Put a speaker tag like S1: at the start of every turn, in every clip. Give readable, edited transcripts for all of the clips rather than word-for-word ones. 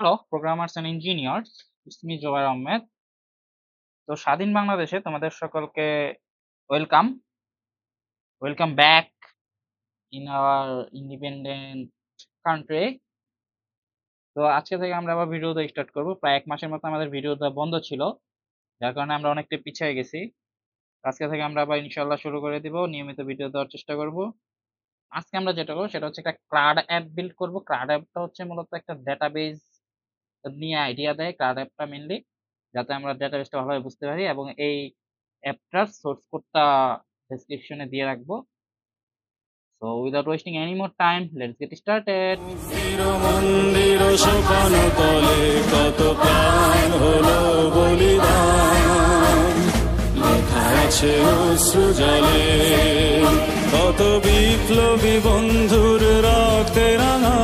S1: Hello programmers and engineers, it's me Jobayer Ahmed. তো স্বাধীন বাংলাদেশে তোমাদের সকলকে welcome welcome back in our independent country. তো আজকে থেকে আমরা আবার ভিডিও দেওয়া স্টার্ট করব। প্রায় 1 মাসের মতো আমাদের ভিডিও দেওয়া বন্ধ ছিল, যার কারণে আমরা অনেকটা পিছিয়ে গেছি। আজকে থেকে আমরা আবার ইনশাল্লাহ শুরু করে দিব, নিয়মিত ভিডিও দেওয়ার চেষ্টা করব। আজকে আমরা যেটা করবো সেটা হচ্ছে একটা ক্লাড অ্যাপ বিল্ড করব। ক্লাড অ্যাপটা হচ্ছে মূলত একটা ডেটাবেজ নিয়ে আইডিয়া দেয়। ক্লাড অ্যাপটা মেনলি যাতে আমরা ডেটাবেসটা ভালোভাবে বুঝতে পারি, এবং এই অ্যাপটার সোর্স কোডটা ডেসক্রিপশনে দিয়ে রাখবো। So without wasting any more time, let's get started.
S2: মন্দির সোপানো তলে কত প্রাণ হলো বলিদান, লেখা আছে অশ্রু জলে কত বিপ্লবী বন্ধুর রক্তে রাঙা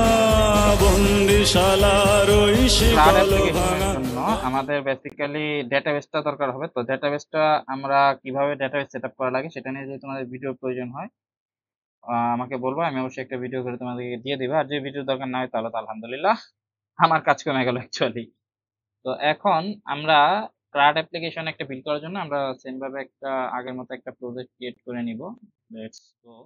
S2: বন্দিশালার ওই
S1: ক্লাউড
S2: শিকল
S1: অ্যাপ্লিকেশনের
S2: ভাঙা।
S1: জন্য আমাদের বেসিক্যালি ডেটাবেসটা দরকার হবে। তো ডেটাবেসটা আমরা কিভাবে ডেটাবেস সেটআপ করা লাগে সেটা নিয়ে যদি তোমাদের ভিডিও প্রয়োজন হয় আমাকে বলবো, আমি অবশ্যই একটা ভিডিও করে তোমাদেরকে দিয়ে দিবো। আর যে ভিডিও দরকার না হয় তাহলে তো আলহামদুলিল্লাহ, আমার কাজ কমে গেল অ্যাকচুয়ালি। তো এখন আমরা ক্লাউড অ্যাপ্লিকেশন একটা বিল্ড করার জন্য আমরা সেম ভাবে একটা আগের মতো একটা প্রজেক্ট ক্রিয়েট করে নিব। Let's go.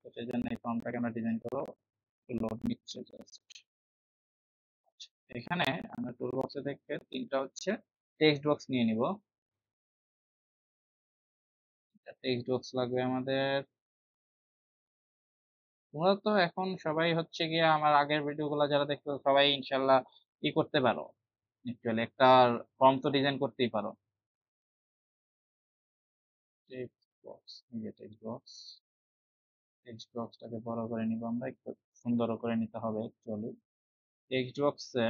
S1: তো সেই জন্য এই ফর্মটাকে আমরা ডিজাইন করবো। লোড নিচ্ছে জাস্ট। এখানে আমরা টুল বক্সে থেকে তিনটা হচ্ছে টেক্সট বক্স নিয়ে নিব। টেক্সট বক্স লাগবে আমাদের। তোমরা তো এখন সবাই হচ্ছে গিয়ে আমার আগের ভিডিওগুলো যারা দেখছো সবাই ইনশাল্লাহ ই করতে পারো, অ্যাকচুয়ালি একটা ফর্ম তো ডিজাইন করতেই পারো। টেক্সট বক্স, এই যে টেক্সট বক্স। টেক্সট বক্সটাকে বড় করে নিব, আমরা একটু সুন্দর করে নিতে হবে অ্যাকচুয়ালি। টেক্সট বক্সে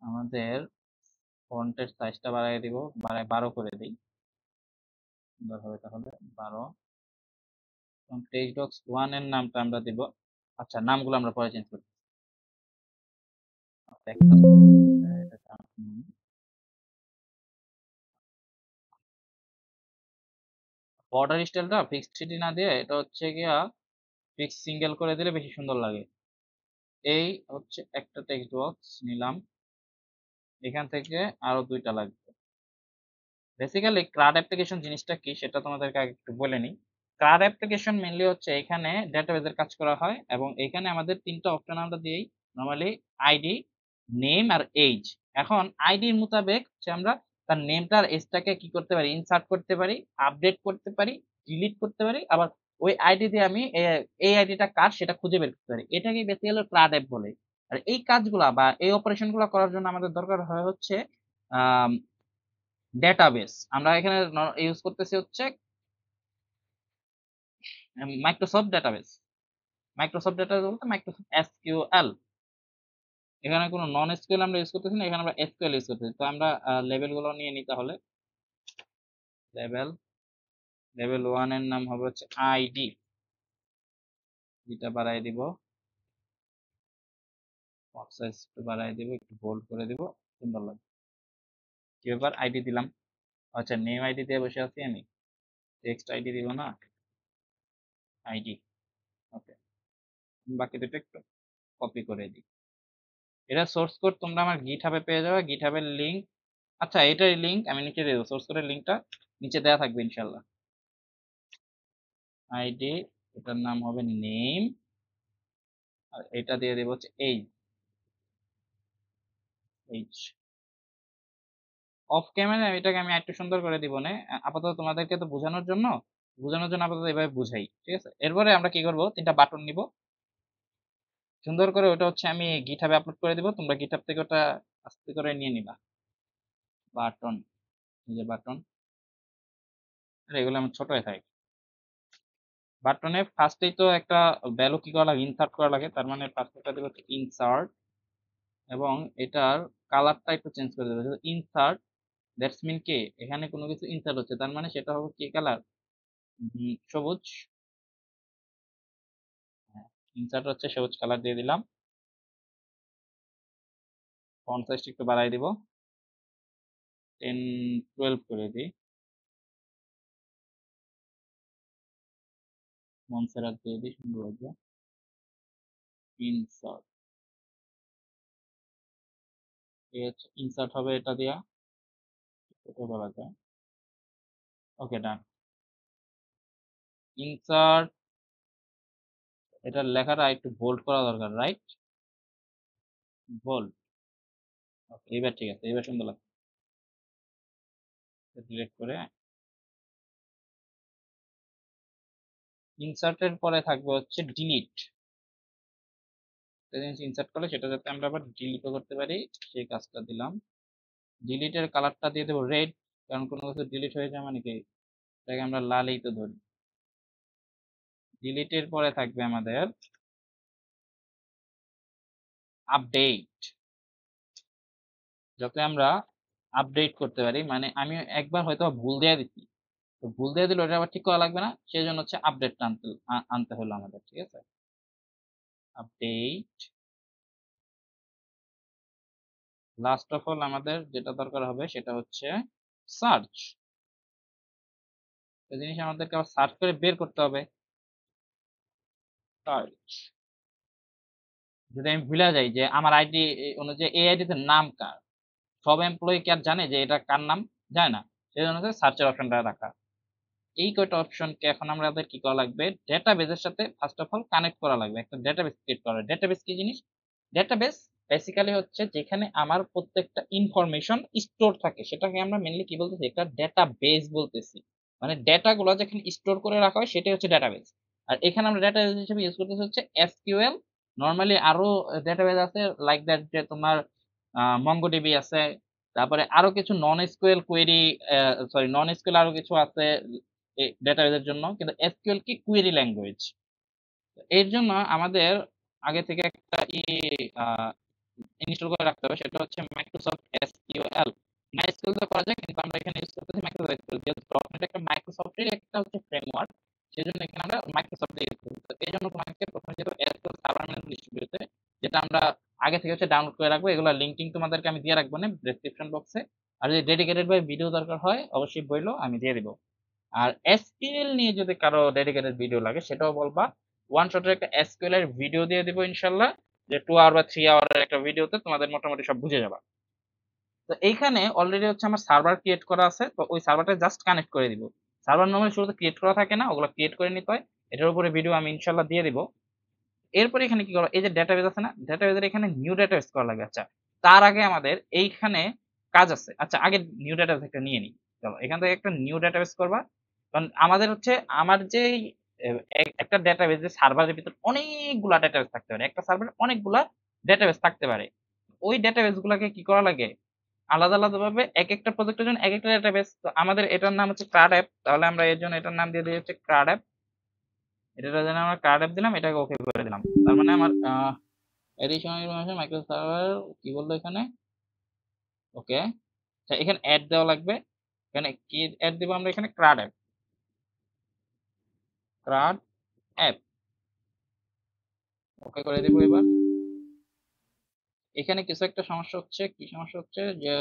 S1: আমাদের ফন্টের সাইজটা বাড়াই দিব, বাড়ায় 12 করে দিই, সুন্দর হবে তাহলে 12। এবং টেক্সট বক্স 1 এর নামটা আমরা দিব। আচ্ছা, নামগুলো আমরা পরে চেঞ্জ করব। বর্ডার স্টাইলটা ফিক্সড সিটি না দিয়ে এটা হচ্ছে গিয়া ফিক্স সিঙ্গেল করে দিলে বেশি সুন্দর লাগে। এই হচ্ছে একটা টেক্সট বক্স নিলাম, এখান থেকে আরো দুইটা লাগবে। বেসিক্যালি ক্লাউড অ্যাপ্লিকেশন জিনিসটা কি সেটা তোমাদেরকে আগে একটু বলে নিই। ক্লাউড অ্যাপ্লিকেশন মেনলি হচ্ছে এখানে ডেটাবেজের কাজ করা হয়, এবং এখানে আমাদের তিনটা অপশন আমরা দিই নরমালি: আইডি, নেম আর এজ। এখন আইডির মোতাবেক হচ্ছে আমরা তার নেমটা আর এজটাকে কি করতে পারি, ইনসার্ট করতে পারি, আপডেট করতে পারি, ডিলিট করতে পারি, আবার ওই আইডি দিয়ে আমি এই আইডিটা কার সেটা খুঁজে বের করতে পারি। এটাকে বেসিক্যালি ক্লাউড অ্যাপ বলে। আর এই কাজগুলা বা এই অপারেশনগুলো করার জন্য আমাদের দরকার হয় হচ্ছে ডেটাবেস। আমরা এখানে ইউজ করতেছি হচ্ছে মাইক্রোসফট ডেটাবেস। মাইক্রোসফট ডেটাবেস বলতে মাইক্রোসফট এসকিউএল। এখানে কোনো নন এসকিউএল আমরা ইউজ করতেছি না, এখানে আমরা এসকিউএল ইউজ করতেছি। তো আমরা লেভেল গুলো নিয়ে নিই তাহলে। লেভেল লেভেল 1 এর নাম হবে হচ্ছে আইডি। এটা বাড়াই দিব, ফন্ট সাইজ একটু বাড়াই দিব, একটু বোল্ড করে দিব, সুন্দর লাগবে। কি ব্যাপার, আইডি দিলাম। আচ্ছা, নেম আইডি দিয়ে বসে আছি আমি, টেক্সট আইডি দিব না, আইডি। ওকে, বাকি দুটো একটু কপি করে দিই। এটা সোর্স কোড তোমরা আমার গিটহাবে পেয়ে যাবে, গিটহাবের লিংক। আচ্ছা, এটার লিংক আমি নিচে দিয়ে দেবো, সোর্স কোডের লিংকটা নিচে দেওয়া থাকবে ইনশাল্লাহ। আইডি, এটার নাম হবে নেম, আর এটা দিয়ে দেবো হচ্ছে এইচ। এইচ অফ ক্যামেরা এটাকে আমি একটু সুন্দর করে দিব না, আপাতত তোমাদেরকে তো বোঝানোর জন্য আপাতত এভাবে বুঝাই, ঠিক আছে। এরপরে আমরা কি করব, তিনটা বাটন নিব সুন্দর করে, ওটা হচ্ছে আমি গিটহাবে আপলোড করে দিব, তোমরা গিটহাব থেকে ওটা আস্তে করে নিয়ে নিবা। বাটন, এই যে বাটন, এগুলো আমার ছোট হয়ে থাকে। বাটনে ফার্স্টেই তো একটা ভ্যালু কি করা লাগে, ইনসার্ট করা লাগে। তার মানে ফার্স্টটা দেবো হচ্ছে ইনসার্ট, এবং এটার কালারটা একটু চেঞ্জ করে দেবো ইনসার্ট। দ্যাটস মিন কি এখানে কোনো কিছু ইনসার্ট হচ্ছে, তার মানে সেটা হবে কি কালার, সবুজ। ইনসার্ট হচ্ছে সবুজ কালার দিয়ে দিলাম। ফন্ট সাইজটা একটু বাড়াই দিব, 10 12 করে দিই। মনসেরাত দিয়ে দিই, সুন্দর লাগবে। ইনসার্ট, ইনসার্ট হবে এটা দিয়া, ছোট বলা যায়। ওকে, ডান। ইনসার্ট, এটার লেখাটা একটু বোল্ড করা দরকার, রাইট? বোল্ড। ওকে, এবার ঠিক আছে, এবার সুন্দর লাগছে। ডিলিট করে ইনসার্টের পরে থাকবে হচ্ছে ডিলিট। জিনিস ইনসার্ট করলে সেটা যাতে আমরা আবার ডিলিটও করতে পারি, সেই কাজটা দিলাম। ডিলিটের কালারটা দিয়ে দেবো রেড, কারণ কোনো কিছু ডিলিট হয়ে যায় মানে কি এটাকে আমরা লালই তো ধরি। ডিলিটের পরে থাকবে আমাদের আপডেট, যাতে আমরা আপডেট করতে পারি। মানে আমি একবার হয়তো ভুল দিয়ে দিচ্ছি, তো ভুল দিয়ে দিলে ওটা আবার ঠিক করা লাগবে না, সেই জন্য হচ্ছে আপডেটটা আনতে হলো আমাদের, ঠিক আছে? আপডেট। লাস্ট অফ অল আমাদের যেটা দরকার হবে সেটা হচ্ছে সার্চ। এই জিনিস আমাদেরকে আবার সার্চ করে বের করতে হবে। সার্চ, যদি আমি ভুলে যাই যে আমার আইডি অনুযায়ী এই আইডিতে নাম কার, সব এমপ্লয়ি কি আর জানে যে এটা কার নাম? জানে না। সেই জন্য সার্চের অপশনটা রাখা। এই কয়টা অপশনকে এখন আমাদের কি করা লাগবে? ডেটাবেজের সাথে ফার্স্ট অফ অল কানেক্ট করা লাগবে, একটা ডেটাবেস ক্রিয়েট করা। ডেটাবেস কি জিনিস? ডেটাবেস বেসিক্যালি হচ্ছে যেখানে আমার প্রত্যেকটা ইনফরমেশন স্টোর থাকে, সেটাকে আমরা মেনলি কি বলতেছি? একটা ডেটাবেস বলতেছি। মানে ডেটাগুলো যেখানে স্টোর করে রাখা হয় সেটাই হচ্ছে ডেটাবেস। আর এখানে আমরা ডেটাবেস হিসেবে ইউজ করতেছি হচ্ছে এসকিউএল। নরমালি আরো ডেটাবেস আছে লাইক দ্যাট, যে তোমার মঙ্গোডিবি আছে, তারপরে আরো কিছু non SQL query, sorry non SQL আরো কিছু আছে ডেটাবেসের জন্য, কিন্তু এসকিউএল কি কুয়েরি ল্যাঙ্গুয়েজ। এর জন্য আমাদের আগে থেকে একটা ইনস্টল করে রাখতে হবে, সেটা হচ্ছে মাইক্রোসফট এসকিউএল। মাইস্কুল তো করা যায়, কিন্তু আমরা এখানে ইউজ করতেছি মাইক্রোসফট এসকিউএল, যেহেতু ডটনেট একটা মাইক্রোসফটের একটা হচ্ছে ফ্রেমওয়ার্ক, সেজন্য এখানে আমরা মাইক্রোসফট ইউজ করতেছি। তো এই জন্য তোমাকে প্রথমে যেটা এসকিউএল সার্ভার ম্যানেজমেন্ট ডিস্ট্রিবিউটর, যেটা আমরা আগে থেকে হচ্ছে ডাউনলোড করে রাখবো, এগুলো লিংক টিং তোমাদেরকে আমি দিয়ে রাখবো না ডেসক্রিপশন বক্সে। আর যদি ডেডিকেটেড ভাবে ভিডিও দরকার হয় অবশ্যই বললো, আমি দিয়ে দিব। আর এসকিউএল নিয়ে যদি কারো ডেডিকেটেড ভিডিও লাগে সেটাও বলবা, ওয়ান শটের একটা এসকিউএল এর ভিডিও দিয়ে দিব ইনশাল্লাহ, যে 2 আওয়ার বা 3 আওয়ারের একটা ভিডিওতে তোমাদের মোটামুটি সব বুঝে যাবা। তো এইখানে অলরেডি হচ্ছে আমার সার্ভার ক্রিয়েট করা আছে, তো ওই সার্ভারটা জাস্ট কানেক্ট করে দিব। সার্ভার নর্মালি শুরুতে ক্রিয়েট করা থাকে না, ওগুলো ক্রিয়েট করে নিতে হয়। এটার উপরে ভিডিও আমি ইনশাল্লাহ দিয়ে দিব। এরপরে এখানে কি করবো? এই যে ডেটাবেস আছে না, ডেটাবেসের এখানে নিউ ডেটাবেস করা লাগবে। আচ্ছা, তার আগে আমাদের এইখানে কাজ আছে। আচ্ছা, আগে নিউ ডেটাবেস একটা নিয়ে নিই। চলো, এখান থেকে একটা নিউ ডেটাবেস করবা। কারণ আমাদের হচ্ছে আমার যে একটা ডেটাবেস, যে সার্ভারের ভিতর অনেকগুলা ডেটাবেস থাকতে পারে, একটা সার্ভারে অনেকগুলা ডেটাবেস থাকতে পারে। ওই ডেটাবেস গুলাকে কি করা লাগে? আলাদা আলাদা ভাবে এক একটা প্রজেক্টের জন্য এক একটা ডেটাবেস। তো আমাদের এটার নাম হচ্ছে ক্রাড অ্যাপ, তাহলে আমরা এর জন্য এটার নাম দিয়ে দিই হচ্ছে ক্রাড অ্যাপ। এটার জন্য আমরা ক্রাড অ্যাপ দিলাম, এটাকে ওকে করে দিলাম। তার মানে আমার এডিশনাল ইনফরমেশন মাইক্রো সার্ভার কি বললো এখানে? ওকে, এখানে অ্যাড দেওয়া লাগবে। এখানে কি অ্যাড দিব আমরা? এখানে ক্রাড অ্যাপ, ক্রাড অ্যাপ ওকে করে দিব। এবার এখানে কিছু একটা সমস্যা হচ্ছে, কি সমস্যা হচ্ছে? যে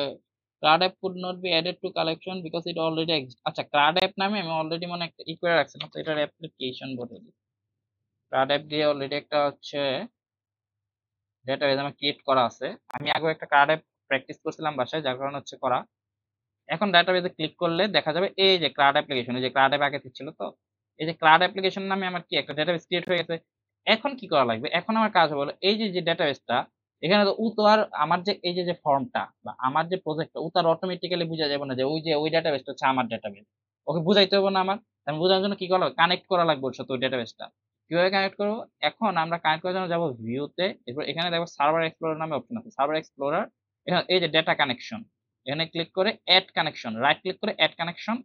S1: CRUD app could not be added to collection because it already exist. আচ্ছা, ক্রাড অ্যাপ নামে আমি অলরেডি মনে একটা ই করে রাখছিলাম, তো এটার অ্যাপ্লিকেশন বলে দিই। ক্রাড অ্যাপ দিয়ে অলরেডি একটা হচ্ছে ডেটাবেস আমার ক্রিয়েট করা আছে। আমি আগে একটা ক্রাড অ্যাপ প্র্যাকটিস করছিলাম বাসায়, যার কারণে হচ্ছে করা। এখন ডাটাবেসে ক্লিক করলে দেখা যাবে এই যে ক্লাউড অ্যাপ্লিকেশন, এই যে ক্লাউড অ্যাপ আগে ছিল, তো এই যে ক্লাউড অ্যাপ্লিকেশন নামে আমার কি একটা ডেটাবেস ক্রিয়েট হয়ে গেছে। এখন কি করা লাগবে? এখন আমার কাজ হলো এই যে যে ডেটাবেসটা, এখানে তো ও তো আর আমার যে এই যে যে ফর্মটা বা আমার যে প্রজেক্টটা, ও তার অটোমেটিক্যালি বুঝা যাবে না যে ওই যে ওই ডেটাবেসটা হচ্ছে আমার ডেটাবেস। ওকে বুঝাইতে হবে না আমার? আমি বোঝানোর জন্য কি করা লাগবে? কানেক্ট করা লাগবে ওর সাথে ওই ডেটাবেসটা। কিভাবে কানেক্ট করবো? এখন আমরা কানেক্ট করার জন্য যাবো ভিউতে, এরপর এখানে দেখবো সার্ভার এক্সপ্লোরার নামে অপশন আছে, সার্ভার এক্সপ্লোরার। এখানে এই যে ডেটা কানেকশন, এখানে ক্লিক করে অ্যাড কানেকশন, রাইট ক্লিক করে অ্যাড কানেকশন।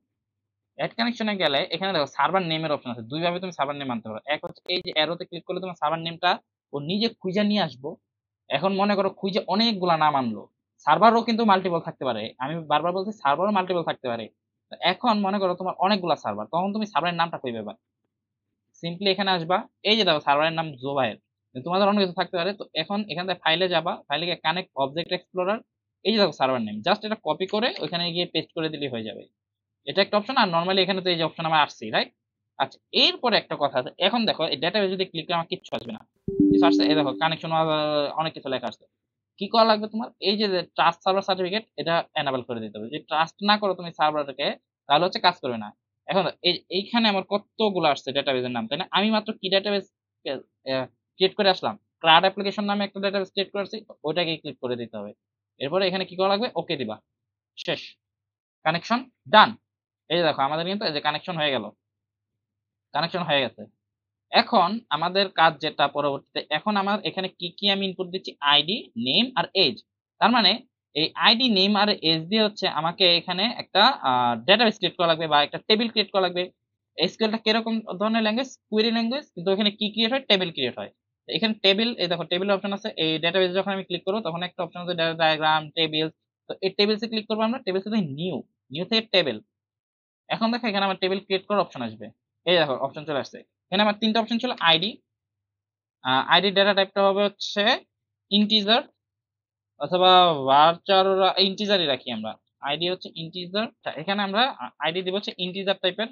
S1: অ্যাড কানেকশনে গেলে এখানে দেখো সার্ভার নেমের অপশন আছে, দুইভাবে তুমি সার্ভার নেম আনতে পারো। এক হচ্ছে এই যে অ্যারোতে ক্লিক করলে তোমার সার্ভার নেমটা ও নিজে খুঁজে নিয়ে আসবো। এখন মনে করো খুঁজে অনেকগুলা নাম আনলো, সার্ভারও কিন্তু মাল্টিপল থাকতে পারে, আমি বারবার বলছি সার্ভারও মাল্টিপল থাকতে পারে। এখন মনে করো তোমার অনেকগুলা সার্ভার, তখন তুমি সার্ভারের নামটা কই পাবা? সিম্পলি এখানে আসবা, এই যে দেখো সার্ভারের নাম জোবায়ের, তোমাদের অনেক কিছু থাকতে পারে। তো এখন এখান থেকে ফাইলে যাবা, ফাইলে গিয়ে কানেক্ট অবজেক্ট এক্সপ্লোরার, এই যে দেখো সার্ভার নেম, জাস্ট এটা কপি করে ওইখানে গিয়ে পেস্ট করে দিলেই হয়ে যাবে। এটা একটা অপশন। আর নরমালি এখানে তো এই যে অপশন আমার আসছে, রাইট? আচ্ছা, এরপরে একটা কথা আছে। এখন দেখো এই ডেটাবেস যদি ক্লিক করে আমার কিচ্ছু আসবে না। কিছু আসছে, এই দেখো কানেকশন অনেক কিছু লেখা আসছে। কি করা লাগবে তোমার? এই যে ট্রাস্ট সার্ভার সার্টিফিকেট, এটা এনাবল করে দিতে হবে। যদি ট্রাস্ট না করো তুমি সার্ভারটাকে, তাহলে হচ্ছে কাজ করবে না। এখন এইখানে আমার কতগুলো আসছে ডেটাবেসের নাম, তাই না? আমি মাত্র কি ডেটাবেস ক্রিয়েট করে আসলাম? ক্লাউড অ্যাপ্লিকেশন নামে একটা ডেটাবেস ক্রিয়েট করেছি, ওইটাকে ক্লিক করে দিতে হবে। এরপরে এখানে কি করা লাগবে? ওকে দিবা। শেষ। কানেকশন ডান। এই যে দেখো আমাদের কিন্তু এই যে কানেকশন হয়ে গেল, কানেকশন হয়ে গেছে। এখন আমাদের কাজ যেটা পরবর্তীতে, এখন আমার এখানে কি কি আমি ইনপুট দিচ্ছি? আইডি, নেম আর এজ। তার মানে এই আইডি, নেম আর এজ দিয়ে হচ্ছে আমাকে এখানে একটা ডেটাবেস ক্রিয়েট করা লাগবে বা একটা টেবিল ক্রিয়েট করা লাগবে। এসকিউএলটা কিরকম ধরনের ল্যাঙ্গুয়েজ? কুয়েরি ল্যাঙ্গুয়েজ, কিন্তু এখানে কি ক্রিয়েট হয়? টেবিল ক্রিয়েট হয়। তো এখানে টেবিল, এই দেখো টেবিল অপশন আছে। এই ডেটাবেস যখন আমি ক্লিক করবো তখন একটা অপশন আছে ডেটা ডায়াগ্রাম, টেবিলস। তো এই টেবিলসে ক্লিক করবো আমরা, টেবিলস থেকে নিউ, নিউ থেকে টেবিল। এখন দেখো এখানে আমার টেবিল ক্রিয়েট করার অপশন আসবে। এই দেখো অপশন চলে আসছে। এখানে আমার তিনটা অপশন ছিল। আইডি, আইডি ডেটা টাইপটা হবে হচ্ছে ইন্টিজার অথবা ভার্চার, ইন্টিজারই রাখি আমরা। আইডি হচ্ছে ইন্টিজার, এখানে আমরা আইডি দিব হচ্ছে ইন্টিজার টাইপের।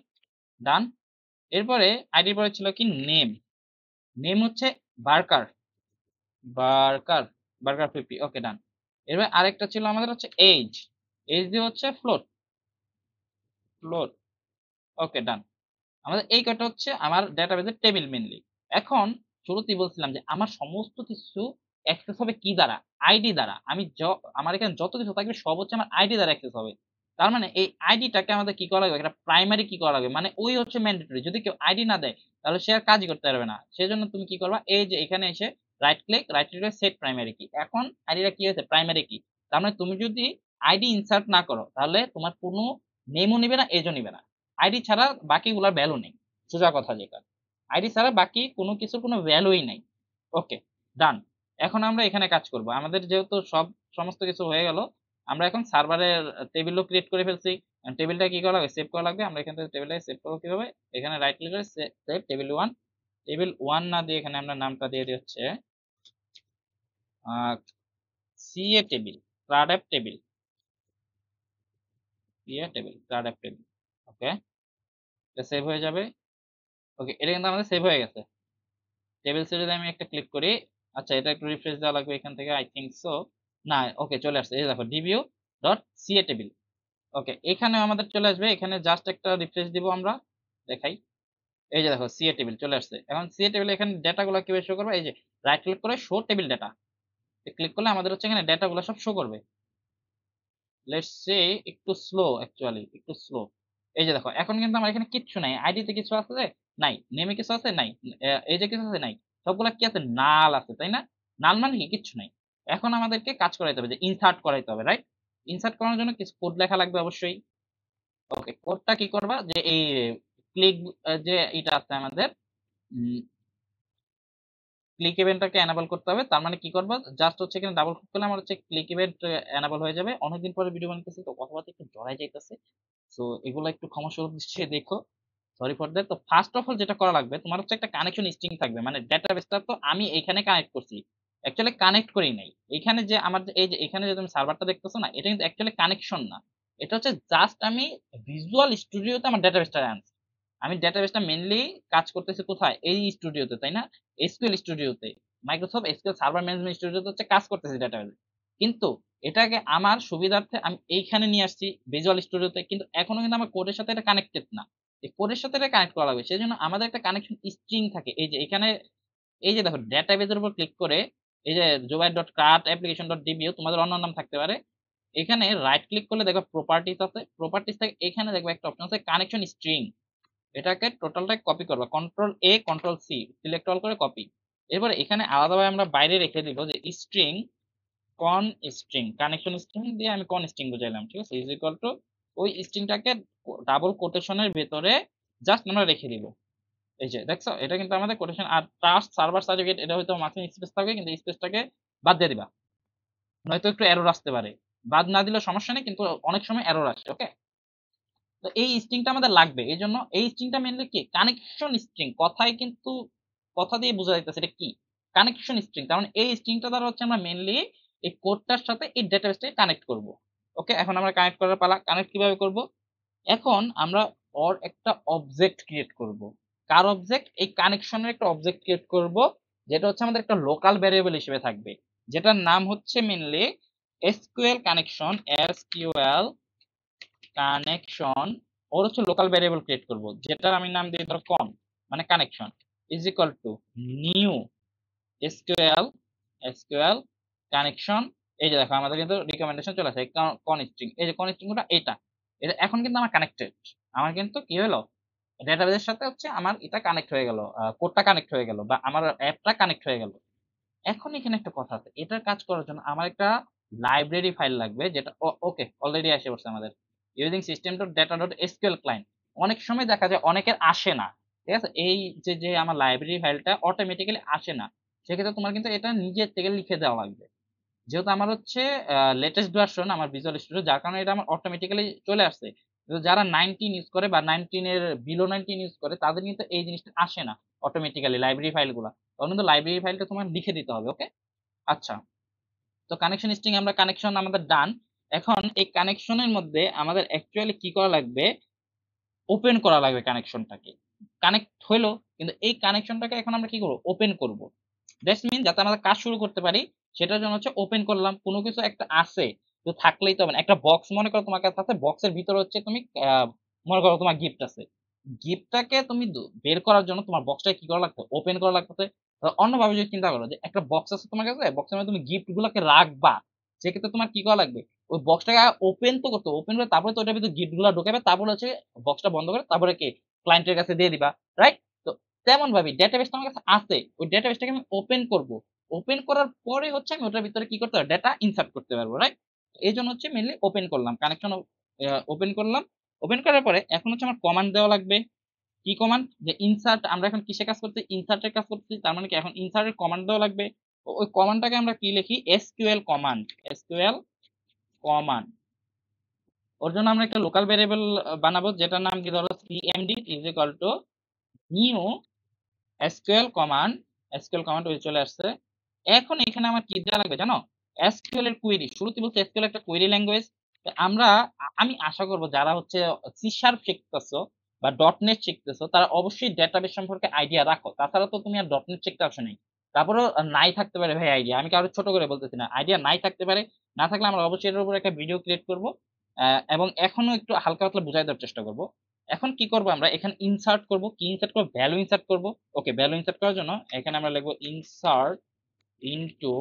S1: ডান। এরপরে আইডির পরে ছিল কি? নেম। নেম হচ্ছে বার্কার, বার্কার, বার্কার 50। ওকে ডান। এরপরে আরেকটা ছিল আমাদের হচ্ছে এজ, এজ দিয়ে হচ্ছে ফ্লোট, ফ্লোট। ওকে ডান। আমাদের এই কয়টা হচ্ছে আমার ডেটাবেসের টেবিল মেইনলি। এখন শুরুতেই বলছিলাম যে আমার সমস্ত কিছু অ্যাক্সেস হবে কি দ্বারা? আইডি দ্বারা। আমার এখানে যত কিছু থাকবে সব হচ্ছে আমার আইডি দ্বারা অ্যাক্সেস হবে। তার মানে এই আইডিটাকে আমাদের কি করা লাগবে? একটা প্রাইমারি কি করা লাগবে, মানে ওই হচ্ছে ম্যান্ডেটরি। যদি কেউ আইডি না দেয় তাহলে সে আর কাজই করতে পারবে না। সেজন্য তুমি কি করবা? এই যে এখানে এসে রাইট ক্লিক করে সেট প্রাইমারি কি। এখন আইডিটা কি হয়েছে? প্রাইমারি কি। তার মানে তুমি যদি আইডি ইনসার্ট না করো তাহলে তোমার কোনো নেমও নিবে না, এজও নিবে না। আইডি ছাড়া বাকিগুলোর ভ্যালু নেই, সোজা কথা যেটা। আইডি ছাড়া বাকি কোনো কিছুর কোনো ভ্যালুই নাই। ওকে ডান। এখন আমরা এখানে কাজ করব। আমাদের যেহেতু সমস্ত কিছু হয়ে গেল, আমরা এখন সার্ভারের টেবিলও ক্রিয়েট করে ফেলছি। টেবিলটা কি করা লাগবে? সেভ করা লাগবে। আমরা এখান থেকে টেবিলটাকে সেভ করবো কিভাবে? এখানে রাইট ক্লিক করে save table one. Table one না দিয়ে এখানে আমরা নামটা দিয়ে দিই হচ্ছে CA table, cloud app table, CA table, cloud app table. Okay, এটা সেভ হয়ে যাবে। ওকে, এটা কিন্তু আমাদের সেভ হয়ে গেছে। টেবিল সিরিজে আমি একটা ক্লিক করি। আচ্ছা, এটা একটু রিফ্রেশ দেওয়া লাগবে এখান থেকে, আই থিংক সো। না, ওকে চলে আসছে। এই দেখো ডিভিউ ডট সিএ টেবিল। ওকে, এখানে আমাদের চলে আসবে। এখানে জাস্ট একটা রিফ্রেশ দিব আমরা, দেখাই। এই যে দেখো সিএ টেবিল চলে আসছে। এখন সিএ টেবিলে এখানে ডেটাগুলো কিভাবে শো করবে? এই যে রাইট ক্লিক করে শো টেবিল ডেটা ক্লিক করলে আমাদের হচ্ছে এখানে ডেটাগুলো সব শো করবে। লেটস সে একটু স্লো, অ্যাকচুয়ালি একটু স্লো। এই যে দেখো এখন কিন্তু আমার এখানে কিচ্ছু নাই। আইডিতে কিছু আছে? নাই। নেমে কিছু আছে? নাই। এই যে কিছু আছে? নাই। সবগুলা কি আছে? নাল আছে, তাই না? নাল মানে কি? কিচ্ছু নাই। এখন আমাদেরকে কাজ করাইতে হবে, যে ইনসার্ট করাইতে হবে, রাইট? ইনসার্ট করানোর জন্য কিছু কোড লেখা লাগবে অবশ্যই। ওকে, কোডটা কি করবা? যে এই ক্লিক, যে এটা আছে আমাদের ক্লিক ইভেন্টটাকে এনাবল করতে হবে। তার মানে কি করবো? জাস্ট হচ্ছে এখানে ডাবল ক্লিক করলে আমার হচ্ছে ক্লিক ইভেন্ট এনাবল হয়ে যাবে। অনেকদিন পরে ভিডিও বানাইতেছি তো কথাবার্তা একটু জড়াই যাইতেছে, সো এগুলো একটু ক্ষমাসুর দৃষ্টিতে দেখো, সরি ফর দ্যাট। তো ফার্স্ট অফ অল যেটা করা লাগবে, তোমার হচ্ছে একটা কানেকশন স্ট্রিং থাকবে। মানে ডেটাবেসটা তো আমি এখানে কানেক্ট করছি, অ্যাকচুয়ালি কানেক্ট করি নাই। এখানে যে আমার এই যে এখানে যে তুমি সার্ভারটা দেখতেছো না, এটা কিন্তু অ্যাকচুয়ালি কানেকশন না। এটা হচ্ছে জাস্ট আমি ভিজুয়াল স্টুডিওতে আমার ডেটাবেসটা আনছি। আমি ডেটাবেসটা মেইনলি কাজ করতেছি কোথায়? এই স্টুডিওতে, তাই না? এসকিউএল স্টুডিওতে, মাইক্রোসফট এসকিউএল সার্ভার ম্যানেজমেন্ট স্টুডিওতে হচ্ছে কাজ করতেছি ডেটাবেস। কিন্তু এটাকে আমার সুবিধার্থে আমি এইখানে নিয়ে আসছি ভিজুয়াল স্টুডিওতে, কিন্তু এখনো কিন্তু আমার কোডের সাথে এটা কানেক্টেড না। এই কোডের সাথে এটা কানেক্ট করা লাগবে। সেই জন্য আমাদের একটা কানেকশন স্ট্রিং থাকে। এই যে এখানে, এই যে দেখো ডেটাবেসের উপর ক্লিক করে এই যে Zubair dot cart application dot DBO, তোমাদের অন্য নাম থাকতে পারে। এখানে রাইট ক্লিক করলে দেখো প্রপার্টিস আছে। প্রপার্টিস থেকে এখানে দেখবে একটা অপশন আছে কানেকশন স্ট্রিং। এটাকে টোটালটা কপি করবা, কন্ট্রোল এ কন্ট্রোল সি, সিলেক্ট অল করে কপি। এরপর এখানে আলাদাভাবে আমরা বাইরে রেখে দিব যে স্ট্রিং কন স্ট্রিং, কানেকশন স্ট্রিং দিয়ে আমি কন স্ট্রিং বুঝাইলাম, ঠিক আছে? ইজ ইকুয়াল টু ওই স্ট্রিংটাকে ডাবল কোটেশনের ভেতরে জাস্ট আমরা রেখে দিব। এই যে দেখছো, এটা কিন্তু আমাদের কোটেশন। আর ট্রাস্ট সার্ভার সার্টিফিকেট, এটা হয়তো মাঝখানে স্পেস থাকবে, কিন্তু স্পেসটাকে বাদ দিয়ে দিবা, নয়তো একটু এরর আসতে পারে। বাদ না দিলে সমস্যা নেই, কিন্তু অনেক সময় এরর আসে। ওকে, তো এই স্ট্রিংটা আমাদের লাগবে। এই জন্য এই স্ট্রিংটা মেনলি কি? Connection string. কথায় কিন্তু কথা দিয়ে বোঝা যাইতেছে এটা কি কানেকশন স্ট্রিং। কারণ এই স্ট্রিংটা দ্বারা হচ্ছে আমরা মেনলি এই কোডটার সাথে এই ডেটাবেসটাকে কানেক্ট করব। ওকে, এখন আমরা কানেক্ট করার পালা। কানেক্ট কিভাবে করব? এখন আমরা ওর একটা অবজেক্ট ক্রিয়েট করব। কার অবজেক্ট? এই কানেকশনের একটা অবজেক্ট ক্রিয়েট করব, যেটা হচ্ছে আমাদের একটা লোকাল ভ্যারিয়েবল হিসেবে থাকবে, যেটার নাম হচ্ছে mainly SQL connection. SQL connection ওর হচ্ছে লোকাল ভ্যারিয়েবল ক্রিয়েট করব, যেটার আমি নাম দিই ধরো কন, মানে connection is equal to new SQL SQL connection. এই যে দেখো আমাদের কিন্তু রিকমেন্ডেশন চলে আসে কন স্ট্রিং, এই যে কন স্ট্রিংটা এটা এটা এখন কিন্তু আমার কানেক্টেড, আমার কিন্তু কি হলো ডেটাবেসের সাথে হচ্ছে আমার এটা কানেক্ট হয়ে গেল, কোডটা কানেক্ট হয়ে গেল বা আমার অ্যাপটা কানেক্ট হয়ে গেল। এখন এখানে একটা কথা আছে, এটার কাজ করার জন্য আমার একটা লাইব্রেরি ফাইল লাগবে, যেটা ওকে অলরেডি এসে পড়ছে আমাদের using system dot data dot SQL client. অনেক সময় দেখা যায় অনেকের আসে না, ঠিক আছে, এই যে যে আমার লাইব্রেরি ফাইলটা অটোমেটিক্যালি আসে না, সেক্ষেত্রে তোমার কিন্তু এটা নিজের থেকে লিখে দেওয়া লাগবে। যেহেতু আমার হচ্ছে লেটেস্ট ভার্সন আমার ভিজুয়াল স্টুডিও, যার কারণে এটা আমার অটোমেটিক্যালি চলে আসছে, কিন্তু যারা 19 ইউজ করে বা 19 এর বিলো 19 ইউজ করে তাদের কিন্তু এই জিনিসটা আসে না অটোমেটিক্যালি লাইব্রেরি ফাইলগুলো, তখন কিন্তু লাইব্রেরি ফাইলটা তোমার লিখে দিতে হবে। ওকে, আচ্ছা, তো কানেকশন স্ট্রিং আমরা কানেকশন আমাদের ডান। এখন এই কানেকশনের মধ্যে আমাদের অ্যাকচুয়ালি কি করা লাগবে, ওপেন করা লাগবে কানেকশনটাকে। কানেক্ট হইলো, কিন্তু এই কানেকশনটাকে এখন আমরা কি করব, ওপেন করব। দ্যাটস মিন যাতে আমরা কাজ শুরু করতে পারি সেটার জন্য হচ্ছে ওপেন করলাম। কোনো কিছু একটা আছে তো থাকলেই তো হবে না। একটা বক্স মনে করো তোমার কাছে আছে, বক্সের ভিতরে হচ্ছে তুমি মনে করো তোমার গিফট আছে, গিফটটাকে তুমি বের করার জন্য তোমার বক্সটাকে কি করা লাগবে, ওপেন করা লাগবে। অন্যভাবে যদি চিন্তা করো যে একটা বক্স আছে তোমার কাছে, বক্সের মধ্যে তুমি গিফট গুলোকে রাখবা, সেক্ষেত্রে তোমার কি করা লাগবে, ওই বক্সটাকে ওপেন তো করতে, ওপেন করে তারপরে তো ওটার ভিতরে গিফট গুলো ঢুকাবে, তারপরে হচ্ছে বক্সটা বন্ধ করে তারপরে কি ক্লায়েন্টের কাছে দিয়ে দিবা, রাইট? তো তেমন ভাবে ডেটাবেসটা আমার কাছে আছে, ওই ডেটাবেসটাকে আমি ওপেন করব, ওপেন করার পরে হচ্ছে আমি ওটার ভিতরে কি করতে পারবো, ডেটা ইনসার্ট করতে পারবো, রাইট? এই জন্য হচ্ছে মেনলি ওপেন করলাম কানেকশন, ওপেন করলাম। ওপেন করার পরে এখন হচ্ছে আমার কমান্ড দেওয়া লাগবে। কি কমান্ড? যে ইনসার্ট, আমরা এখন কিসে কাজ করতে, ইনসার্টের কাজ করতেছি, তার মানে কি এখন ইনসার্টের কমান্ড দেওয়া লাগবে। ওই কমান্ডটাকে আমরা কি লিখি, এসকিউএল কমান্ড, এসকিউএল কমান্ড। ওর জন্য আমরা একটা লোকাল ভ্যারিয়েবল বানাবো, যেটার নাম কি ধরো CMD is equal to new SQL command. SQL command ওই চলে আসছে। এখন এখানে আমার কি দেওয়া লাগবে জানো, এসকিউএল এর কোয়েরি। শুরুতে বলছে এসকিউএল একটা কোয়েরি ল্যাঙ্গুয়েজ। আমরা আমি আশা করব যারা হচ্ছে সি শার্প শিখতেছো বা ডট নেট শিখতেছো তারা অবশ্যই ডেটাবেস সম্পর্কে আইডিয়া রাখো, তাছাড়া তো তুমি আর ডট নেট শিখতে আসো নাই। তারপরেও নাই থাকতে পারে ভাই আইডিয়া, আমি কারো ছোট করে বলতেছি না, আইডিয়া নাই থাকতে পারে। না থাকলে আমরা অবশ্যই এর উপর একটা ভিডিও ক্রিয়েট করব, এবং এখনো একটু হালকা পাতলা বুঝাই দেওয়ার চেষ্টা করব। এখন কি করব, আমরা এখানে ইনসার্ট করব, কি ইনসার্ট করব, ভ্যালু ইনসার্ট করব। ওকে, ভ্যালু ইনসার্ট করার জন্য এখানে আমরা লিখব ইনসার্ট ইনটু,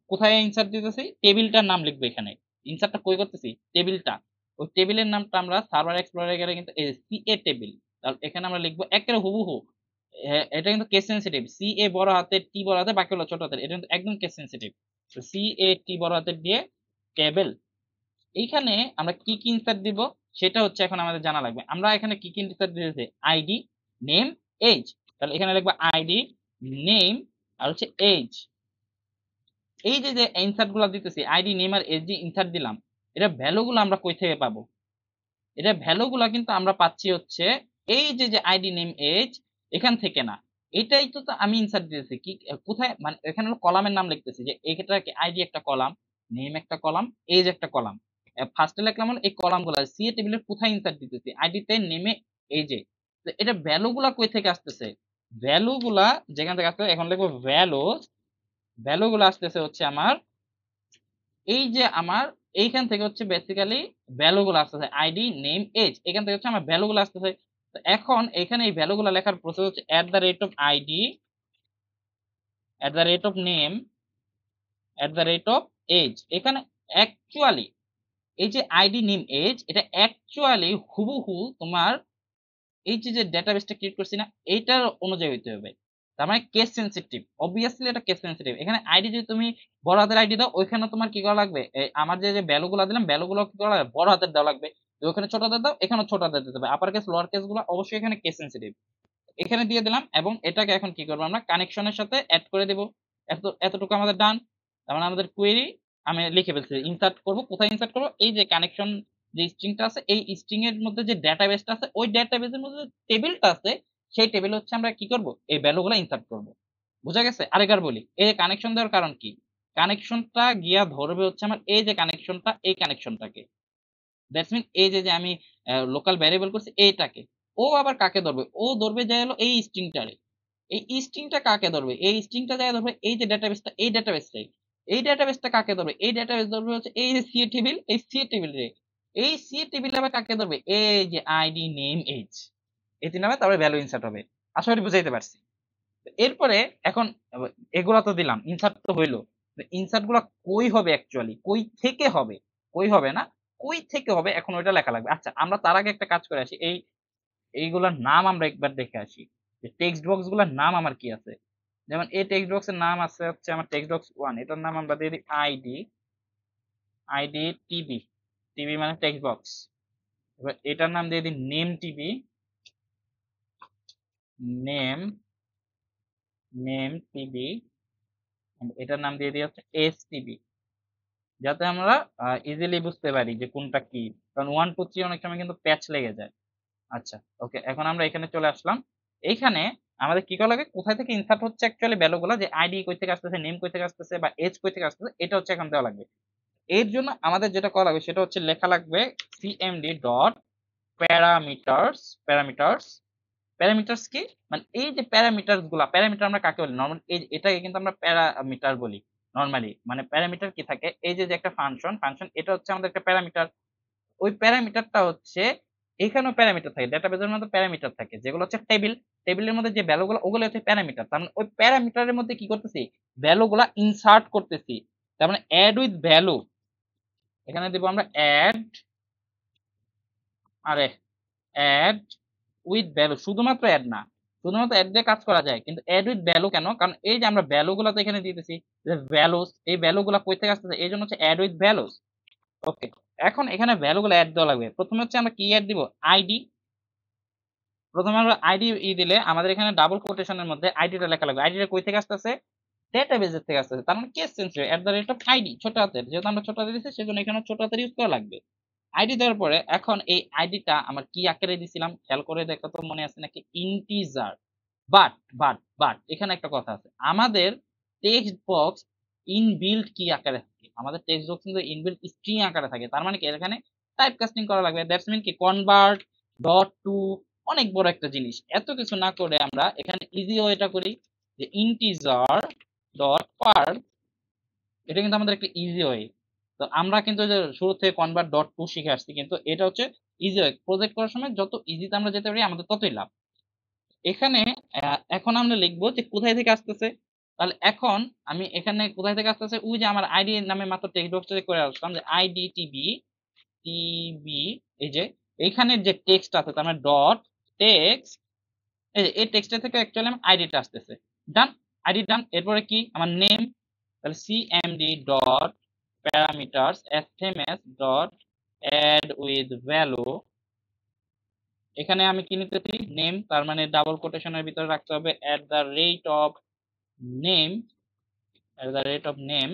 S1: কোথায় ইনসার্ট দিতেছি, টেবিলটার নাম লিখবো এখানে। ইনসার্টটা কই করতেছি, টেবিলটা, ওই টেবিলের নামটা আমরা সার্ভার এক্সপ্লোরারে গেলে কিন্তু সিএ টেবিল, তাহলে এখানে আমরা লিখবো একেবারে হুবহু। এটা কিন্তু কেস সেনসিটিভ, সি এ বড় হাতের, টি বড় হাতের, বাকি হলো ছোট হাতের, এটা কিন্তু একদম কেস সেনসিটিভ। তো সি এ টি বড় হাতের দিয়ে টেবিল। এইখানে আমরা কি কি ইনসার্ট দিব সেটা হচ্ছে এখন আমাদের জানা লাগবে। আমরা এখানে কি কি ইনসার্ট দিয়েছি, আইডি, নেম, এজ। তাহলে এখানে লিখবো আইডি, নেম আর হচ্ছে এজ। এই যে যে ইনসার্ট গুলো দিতেছি, আইডি, নেম আর এজ যে ইনসার্ট দিলাম, এটা ভ্যালু গুলো আমরা কই থেকে পাবো, এটা ভ্যালু গুলা কিন্তু আমরা পাচ্ছি হচ্ছে এই যে যে আইডি, নেম, এজ, এখান থেকে না। এটাই তো আমি ইনসার্ট দিতেছি কি কোথায়, মানে এখানে হলো কলামের নাম লিখতেছি, যে এটা কি আইডি একটা কলাম, নেম একটা কলাম, এজ একটা কলাম। ফার্স্টে লিখলাম হলো এই কলাম গুলা, সি এ টেবিলের কোথায় ইনসার্ট দিতেছি, আইডিতে, নেমে, এজে। তো এটা ভ্যালু গুলা কই থেকে আসতেছে, ভ্যালু গুলা যেখান থেকে আসতেছে, এখন লিখবো ভ্যালু, ভ্যালু গুলো আসতেছে হচ্ছে আমার এই যে আমার এইখান থেকে হচ্ছে বেসিক্যালি ভ্যালু গুলো আসতেছে, আইডি, নেম, এজ, এখান থেকে হচ্ছে আমার ভ্যালু গুলো আসতেছে। তো এখন এখানে এই ভ্যালু গুলো লেখার প্রসেস হচ্ছে at the rate of ID, at the rate of name, at the rate of age. এখানে অ্যাকচুয়ালি এই যে আইডি, নেম, এজ, এটা অ্যাকচুয়ালি হুবহু তোমার এই যে যে ডেটাবেসটা ক্রিয়েট করছি না, এইটার অনুযায়ী হইতে হবে। তার মানে কেস সেনসিটিভ, অবভিয়াসলি এটা কেস সেনসিটিভ। এখানে আইডি যদি তুমি বড় হাতের আইডি দাও, ওইখানে তোমার কি করা লাগবে, আমার যে যে ভ্যালু গুলো দিলাম ভ্যালু গুলো কি করা লাগবে, বড় হাতের দেওয়া লাগবে। তো ওখানে ছোট হাতের দাও, এখানে ছোট হাতের দিতে হবে। আপার কেস, লোয়ার কেস গুলো অবশ্যই এখানে কেস সেনসিটিভ। এখানে দিয়ে দিলাম এবং এটাকে এখন কি করবো, আমরা কানেকশনের সাথে অ্যাড করে দেব। এতটুকু আমাদের ডান। তার মানে আমাদের কোয়েরি আমি লিখে ফেলছি। ইনসার্ট করব, কোথায় ইনসার্ট করব, এই যে কানেকশন যে স্ট্রিংটা আছে, এই স্ট্রিং এর মধ্যে যে ডেটাবেসটা আছে, ওই ডেটাবেসের মধ্যে যে টেবিলটা আছে, সেই টেবিলে হচ্ছে আমরা কি করব, এই ভ্যালুগুলো ইনসার্ট করব। বুঝা গেছে? আরেকবার বলি, এই যে কানেকশন দেওয়ার কারণ কি, কানেকশনটা গিয়া ধরবে হচ্ছে আমার এই যে কানেকশনটা, এই কানেকশনটাকে। দ্যাটস মিন এই যে আমি লোকাল ভ্যারিয়েবল করছি এইটাকে, ও আবার কাকে ধরবে, ও ধরবে যায় হলো এই স্ট্রিংটারে। এই স্ট্রিংটা কাকে ধরবে, এই স্ট্রিংটা যায় ধরবে এই যে ডেটাবেসটা, এই ডেটাবেসটাই। এই ডেটাবেসটা কাকে ধরবে, এই ডেটাবেস ধরবে হচ্ছে এই যে সি টেবিল, এই সি টেবিল রে। এই সি টেবিল আবার কাকে ধরবে, এই যে আইডি নেম এজ, এই তিন নামে তারপরে ভ্যালু ইনসার্ট হবে। আশা করি বুঝাইতে পারছি। এরপরে এখন এগুলা তো দিলাম, ইনসার্ট তো হইলো। ইনসার্ট গুলা কই হবে অ্যাকচুয়ালি, কই থেকে হবে, কই হবে না, কই থেকে হবে, এখন ওইটা লেখা লাগবে। আচ্ছা আমরা তার আগে একটা কাজ করে আসি, এইগুলার নাম আমরা একবার দেখে আসি যে টেক্সট বক্স গুলার নাম আমার কি আছে। যেমন এই টেক্সট বক্সের নাম আছে হচ্ছে আমার টেক্সট বক্স 1, এটার নাম আমরা দিয়ে দিই আইডি টিবি, টিবি মানে টেক্সট বক্স। এবার এটার নাম দিয়ে দিই name TB, name name TB. এটার নাম দিয়ে দিই হচ্ছে এস টিবি, যাতে আমরা ইজিলি বুঝতে পারি যে কোনটা কি, কারণ 1 2 3 অনেক সময় কিন্তু প্যাচ লেগে যায়। আচ্ছা ওকে, এখন আমরা এখানে চলে আসলাম। এইখানে আমাদের কি করা লাগে, কোথায় থেকে ইনসার্ট হচ্ছে অ্যাকচুয়ালি ভ্যালুগুলো, যে আইডি কই থেকে আসতেছে, নেম কই থেকে আসতেছে, বা এজ কই থেকে আসতেছে, এটা হচ্ছে এখন দেওয়া লাগবে। এর জন্য আমাদের যেটা করা লাগবে সেটা হচ্ছে লেখা লাগবে সিএমডি ডট প্যারামিটারস। প্যারামিটারস কি, মানে এই যে প্যারামিটারস গুলা, প্যারামিটার আমরা কাকে বলি নরমালি, এই এটাকে কিন্তু আমরা প্যারামিটার বলি নরমালি। মানে প্যারামিটার কি থাকে, এই যে একটা ফাংশন, এটা হচ্ছে আমাদের একটা প্যারামিটার। ওই প্যারামিটারটা হচ্ছে, এখানেও প্যারামিটার থাকে, ডেটাবেসের মধ্যে প্যারামিটার থাকে যেগুলো হচ্ছে টেবিলের মধ্যে যে ভ্যালুগুলো ওগুলো হচ্ছে প্যারামিটার। তার মানে ওই প্যারামিটারের মধ্যে কি করতেছি, ভ্যালুগুলা ইনসার্ট করতেছি। তার মানে অ্যাড উইথ ভ্যালু, এখানে দেব আমরা অ্যাড উইথ ভ্যালু, শুধুমাত্র অ্যাড না, শুধুমাত্র অ্যাড দিয়ে কাজ করা যায়, কিন্তু অ্যাড উইথ ভ্যালু কেন, কারণ এই যে আমরা ভ্যালুগুলো তো এখানে দিতেছি, যে ভ্যালুস, এই ভ্যালুগুলো কই থেকে আসতেছে, এই জন্য হচ্ছে অ্যাড উইথ ভ্যালুস। ওকে, এখন এখানে ভ্যালুগুলো অ্যাড দেওয়া লাগবে। প্রথমে হচ্ছে আমরা কি অ্যাড দিব, আইডি। প্রথমে আমরা আইডি দিলে আমাদের এখানে ডাবল কোটেশনের মধ্যে আইডিটা লেখা লাগবে। আইডিটা কই থেকে আসতেছে, ডেটাবেসের থেকে আসতেছে। তার মানে কেস সেন্সিটিভ, @আইডি ছোট হাতের, যেহেতু আমরা ছোট হাতে দিচ্ছি সেজন্য এখানে ছোট হাতের ইউজ করা লাগবে। আইডি দেওয়ার পরে এখন এই আইডিটা আমার কি আকারে দিছিলাম খেয়াল করে দেখো তো, মনে আছে নাকি, ইন্টিজার। বাট এখানে একটা কথা আছে, আমাদের টেক্সট বক্স ইনবিল্ট কি আকারে থাকে, আমাদের টেক্সট বক্স কিন্তু ইনবিল্ট স্ট্রিং আকারে থাকে। তার মানে কি এখানে টাইপ কাস্টিং করা লাগবে, দ্যাটস মিন কি কনভার্ট ডট টু, অনেক বড় একটা জিনিস। এত কিছু না করে আমরা এখানে ইজি ওয়েটা করি, যে ইন্টিজার ডট পার, এটা কিন্তু আমাদের একটা ইজি ওয়ে। তো আমরা কিন্তু যে শুরু থেকে কনভার্ট ডট টু শিখে আসছি, কিন্তু এটা হচ্ছে ইজি ওয়ে। প্রজেক্ট করার সময় যত ইজিতে আমরা যেতে পারি আমাদের ততই লাভ। এখানে এখন আমরা লিখবো যে কোথায় থেকে আসতেছে। তাহলে এখন আমি এখানে কোথায় থেকে আসতেছে, ওই যে আমার আইডি নামে মাত্র টেক্সট বক্সটা করে আসলাম, যে আইডি টিবি, এই যে এইখানে যে টেক্সট আছে তার মানে ডট টেক্সট, এই টেক্সটের থেকে অ্যাকচুয়ালি আমার আইডিটা আসতেছে। Done, ID done. এরপরে কি আমার নেম, তাহলে CMD dot parameters SMS dot add with value. এখানে আমি কি নিতেছি, নেম, তার মানে ডাবল কোটেশনের ভিতরে রাখতে হবে নেম, নেম।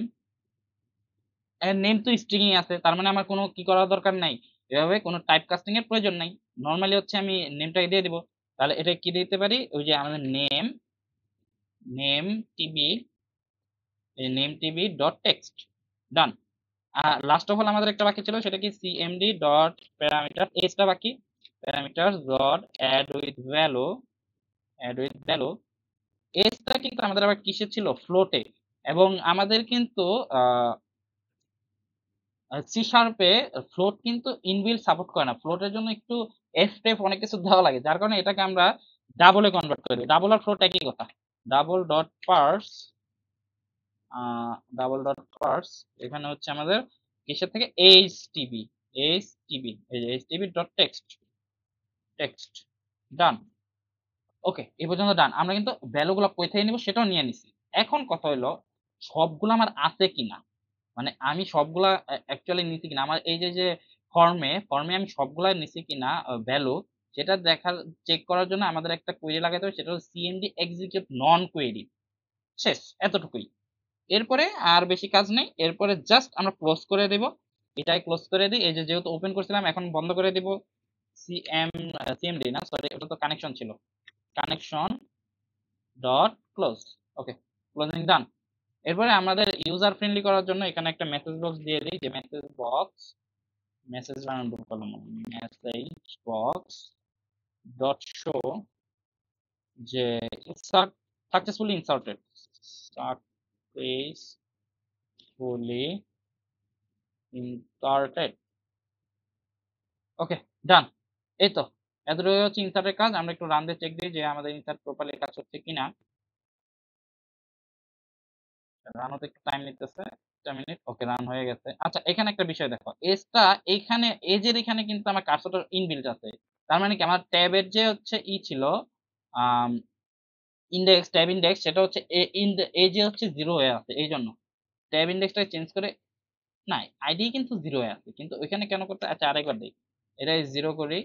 S1: নেম তো স্ট্রিং আছে, তার মানে আমার কোনো কি করার দরকার নাই, এভাবে কোনো টাইপ কাস্টিং এর প্রয়োজন নাই। নরমালি হচ্ছে আমি নেমটাকে দিয়ে দিব। তাহলে এটা কি দিতে পারি, ওই যে আমাদের name TB, name TB dot text. Done. Last of all আমাদের একটা বাকি ছিল, সেটা কি সিএমডি ডট প্যারামিটার এজটা বাকি, parameter dot add with value. এজটা কিন্তু আমাদের আবার কিসে ছিল, ফ্লোটে। এবং আমাদের কিন্তু সি শার্পে ফ্লোট কিন্তু ইনবিল্ট সাপোর্ট করে না, ফ্লোটের জন্য একটু এফ টেপ অনেক কিছু দেওয়া লাগে, যার কারণে এটাকে আমরা ডাবলে কনভার্ট করি। ডাবল আর ফ্লোট একই কথা। ডাবল ডট পার্স, এখানে হচ্ছে আমাদের কিসের থেকে, এইচটিবি, এই যে এইচটিবি ডট টেক্সট। ডান। ওকে, এই পর্যন্ত ডান। আমরা কিন্তু ভ্যালুগুলো কই থেকে নিব সেটাও নিয়ে নিছি। এখন কথা হলো সবগুলো আমার আছে কিনা, মানে আমি সবগুলা অ্যাকচুয়ালি নিছি কিনা, আমার এই যে ফর্মে আমি সবগুলা নিছি কিনা ভ্যালু, সেটা দেখার চেক করার জন্য আমাদের একটা কোয়েরি লাগাতে হবে, সেটা হলো সিএমডি এক্সিকিউট নন কোয়েরি। শেষ, এতটুকুই। এরপরে আর বেশি কাজ নেই, এরপরে জাস্ট আমরা ক্লোজ করে দেব। এটাই ক্লোজ করে দিই, এই যে যেহেতু ওপেন করছিলাম এখন বন্ধ করে দিব। সিএমডি না, সরি, ওটা তো কানেকশন ছিল, কানেকশন ডট ক্লোজ। ওকে, ক্লোজিং ডান। এরপরে আমাদের ইউজার ফ্রেন্ডলি করার জন্য এখানে একটা মেসেজ বক্স দিয়ে দিই, যে মেসেজ বক্স মেসেজ বানানো করলাম, মেসেজ বক্স ডট শো যে insert successfully inserted, successfully inserted. Okay, done. এই তো এতটুকু হচ্ছে ইনসার্টের কাজ। আমরা একটু রান দিয়ে চেক দিই যে আমাদের ইনসার্ট প্রপারলি কাজ হচ্ছে কিনা। রান হতে একটু টাইম নিতেছে, 1 মিনিট। ওকে, রান হয়ে গেছে। আচ্ছা, এখানে একটা বিষয় দেখো, এজটা এইখানে, এজের এখানে কিন্তু আমার কার্সরটা ইনবিল্ট আছে। তার মানে কি আমার ট্যাবের যে হচ্ছে ছিল ইন্ডেক্স, ট্যাব ইন্ডেক্স, সেটা হচ্ছে এজে হচ্ছে 0 হয়ে আছে। এই জন্য ট্যাব ইন্ডেক্সটা চেঞ্জ করে, না আইডি কিন্তু 0 হয়ে আছে, কিন্তু ওইখানে কেন করতে। আচ্ছা, আরেকবার দিই, এটা 0 করি,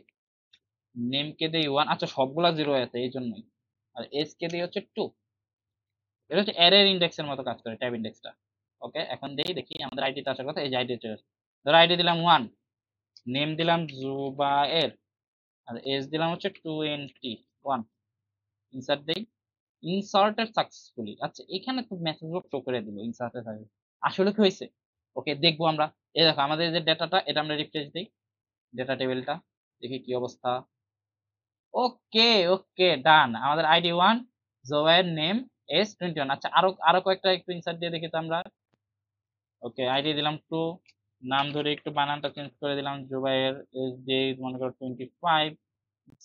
S1: নেম কে দেই 1। আচ্ছা, সবগুলা 0 হয়ে আছে এই জন্যই। আর এজ কে দেই হচ্ছে 2। এটা হচ্ছে অ্যারের ইন্ডেক্সের মতো কাজ করে ট্যাব ইন্ডেক্সটা। ওকে, এখন দেখি আমাদের আইডিতে আসার কথা। এই যে আইডি চলে, ধরো আইডি দিলাম 1, নেম দিলাম জুবায়ের, আর এজ দিলাম হচ্ছে 21। ইনসার্ট দেই, ইনসার্টেড সাকসেসফুলি। আচ্ছা, এখানে তো মেসেজ বক্স শো করে দিল ইনসার্টেড সাকসেস। আসলে কি হয়েছে? ওকে, দেখবো আমরা। এই দেখো আমাদের যে ডেটাটা, এটা আমরা রিফ্রেশ দিই, ডেটা টেবিলটা দেখি কি অবস্থা। ওকে ওকে, ডান। আমাদের আইডি 1, জুবায়ের, নেম এজ 21। আচ্ছা, আরো কয়েকটা একটু ইনসার্ট দিয়ে দেখি তো আমরা। ওকে, আইডি দিলাম 2, নাম ধরে একটু বানানটা চেঞ্জ করে দিলাম, জুবাইর, এজ দিয়ে মনে করো 25,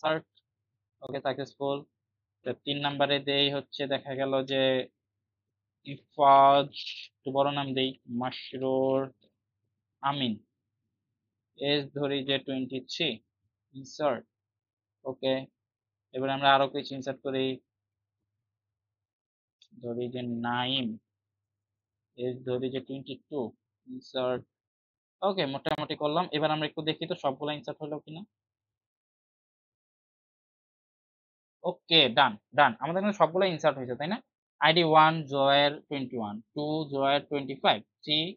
S1: সার্চ। ওকে, সাকসেসফুল। 3 নাম্বারে দেই হচ্ছে, দেখা গেল যে ইফাজ, একটু বড় নাম দেই, মাসরুর আমিন, এজ ধরি যে 23, ইনসার্ট। ওকে, এবার আমরা আরো কিছু ইনসার্ট করি, ধরি যে নাইম, এজ ধরি যে 22, ইনসার্ট। ওকে, মোটামুটি করলাম। এবার আমরা একটু দেখি তো সবগুলো ইনসার্ট হলো কিনা। ওকে, ডান ডান, আমাদের এখানে সবগুলো ইনসার্ট হয়েছে, তাই না? আইডি 1 জয়ের 21, 2 জয়ের 25, 3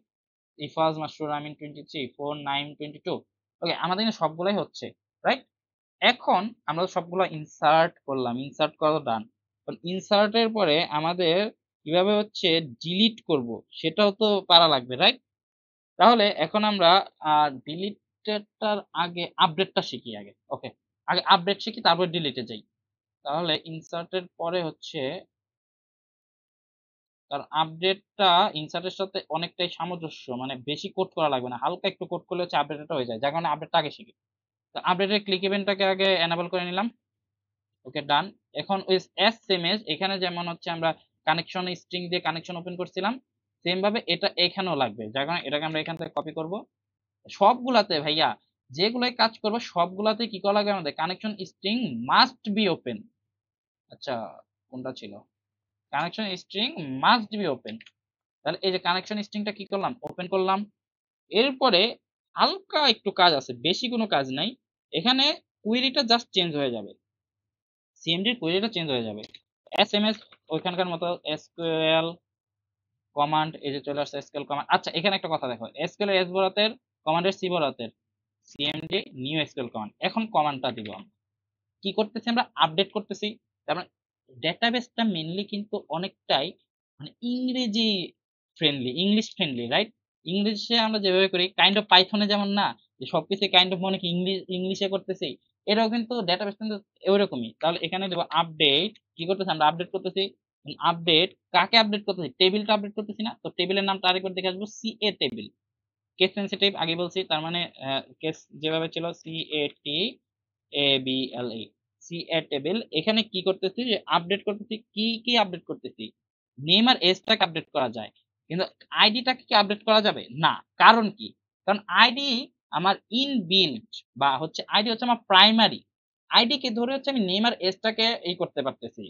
S1: ইফাজ মাসরুর আমিন 23, 4 নাইম 22। ওকে, আমাদের এখানে সবগুলাই হচ্ছে, রাইট? এখন আমরা সবগুলো ইনসার্ট করলাম, ইনসার্ট করা ডান। ইনসার্টের পরে আমাদের কিভাবে হচ্ছে ডিলিট করব সেটাও তো পারা লাগবে, রাইট? তাহলে এখন আমরা ডিলিটটার আগে আপডেটটা শিখি আগে। ওকে, আগে আপডেট শিখি, তারপর ডিলিটে যাই। তাহলে ইনসার্টের পরে হচ্ছে, কারণ আপডেটটা ইনসার্টের সাথে অনেকটাই সামঞ্জস্য, মানে বেশি কোড করা লাগবে না, হালকা একটু কোড করলে হচ্ছে আপডেটটা হয়ে যায়, যার কারণে আপডেটটা আগে শিখি। তো আপডেটের ক্লিক ইভেন্টটাকে আগে এনাবল করে নিলাম। ওকে, ডান। এখন ওই এসএমএস, এখানে যেমন হচ্ছে আমরা কানেকশন স্ট্রিং দিয়ে কানেকশন ওপেন করছিলাম, সেম ভাবে এটা এখানেও লাগবে, যার কারণে এটাকে আমরা এখান থেকে কপি করব। সবগুলাতে ভাইয়া যেগুলাই কাজ করবো সবগুলাতে কি করা লাগবে, আমাদের connection string must be open. আচ্ছা, কোনটা ছিল, connection string must be open. তাহলে এই যে কানেকশন স্ট্রিংটা কি করলাম, ওপেন করলাম। এরপরে হালকা একটু কাজ আছে, বেশি কোনো কাজ নাই। এখানে কুয়েরিটা জাস্ট চেঞ্জ হয়ে যাবে, সিএমডির কুয়েরিটা চেঞ্জ হয়ে যাবে। এসএমএস ওইখানকার মতো, এসকিউএল কমান্ড, এই যে চলে আসছে এসকিউএল কমান্ড। আচ্ছা, এখানে একটা কথা দেখো, এসকিউএল এস বড়হাতের, কমান্ডের সি বড়হাতের, সিএমডি নিউ এসকিউএল কমান্ড। এখন কমান্ডটা দিব, কি করতেছি আমরা, আপডেট করতেছি। তার মানে ডেটাবেসটা মেইনলি কিন্তু অনেকটাই মানে ইংরেজি ফ্রেন্ডলি, ইংলিশ ফ্রেন্ডলি, রাইট? ইংলিশে আমরা যেভাবে করি, কাইন্ড অফ পাইথনে যেমন না, যে সবকিছু কাইন্ড অফ মনে কি ইংলিশে করতেছি, এটাও কিন্তু ডেটাবেস কিন্তু ওইরকমই। তাহলে এখানে দেবো আপডেট, কি করতেছি আমরা, আপডেট করতেছি। আপডেট কাকে আপডেট করতেছি, টেবিলটা আপডেট করতেছি না, তো টেবিলের নামটা আরেকবার দেখে আসবো, সিএ টেবিল, কেস সেন্সিটিভ আগে বলছি, তার মানে কেস যেভাবে ছিল সিএটি ABLA, সিএ টেবিল। এখানে কি করতেছি, যে আপডেট করতেছি, কি কি আপডেট করতেছি, নেম আর এজটাকে আপডেট করা যায়, কিন্তু আইডিটাকে কি আপডেট করা যাবে না। কারণ কি, কারণ আইডি আমার ইনবিল্ট, বা হচ্ছে আইডি হচ্ছে আমার প্রাইমারি। আইডি কে ধরে হচ্ছে আমি নেম আর এজটাকে এই করতে পারতেছি,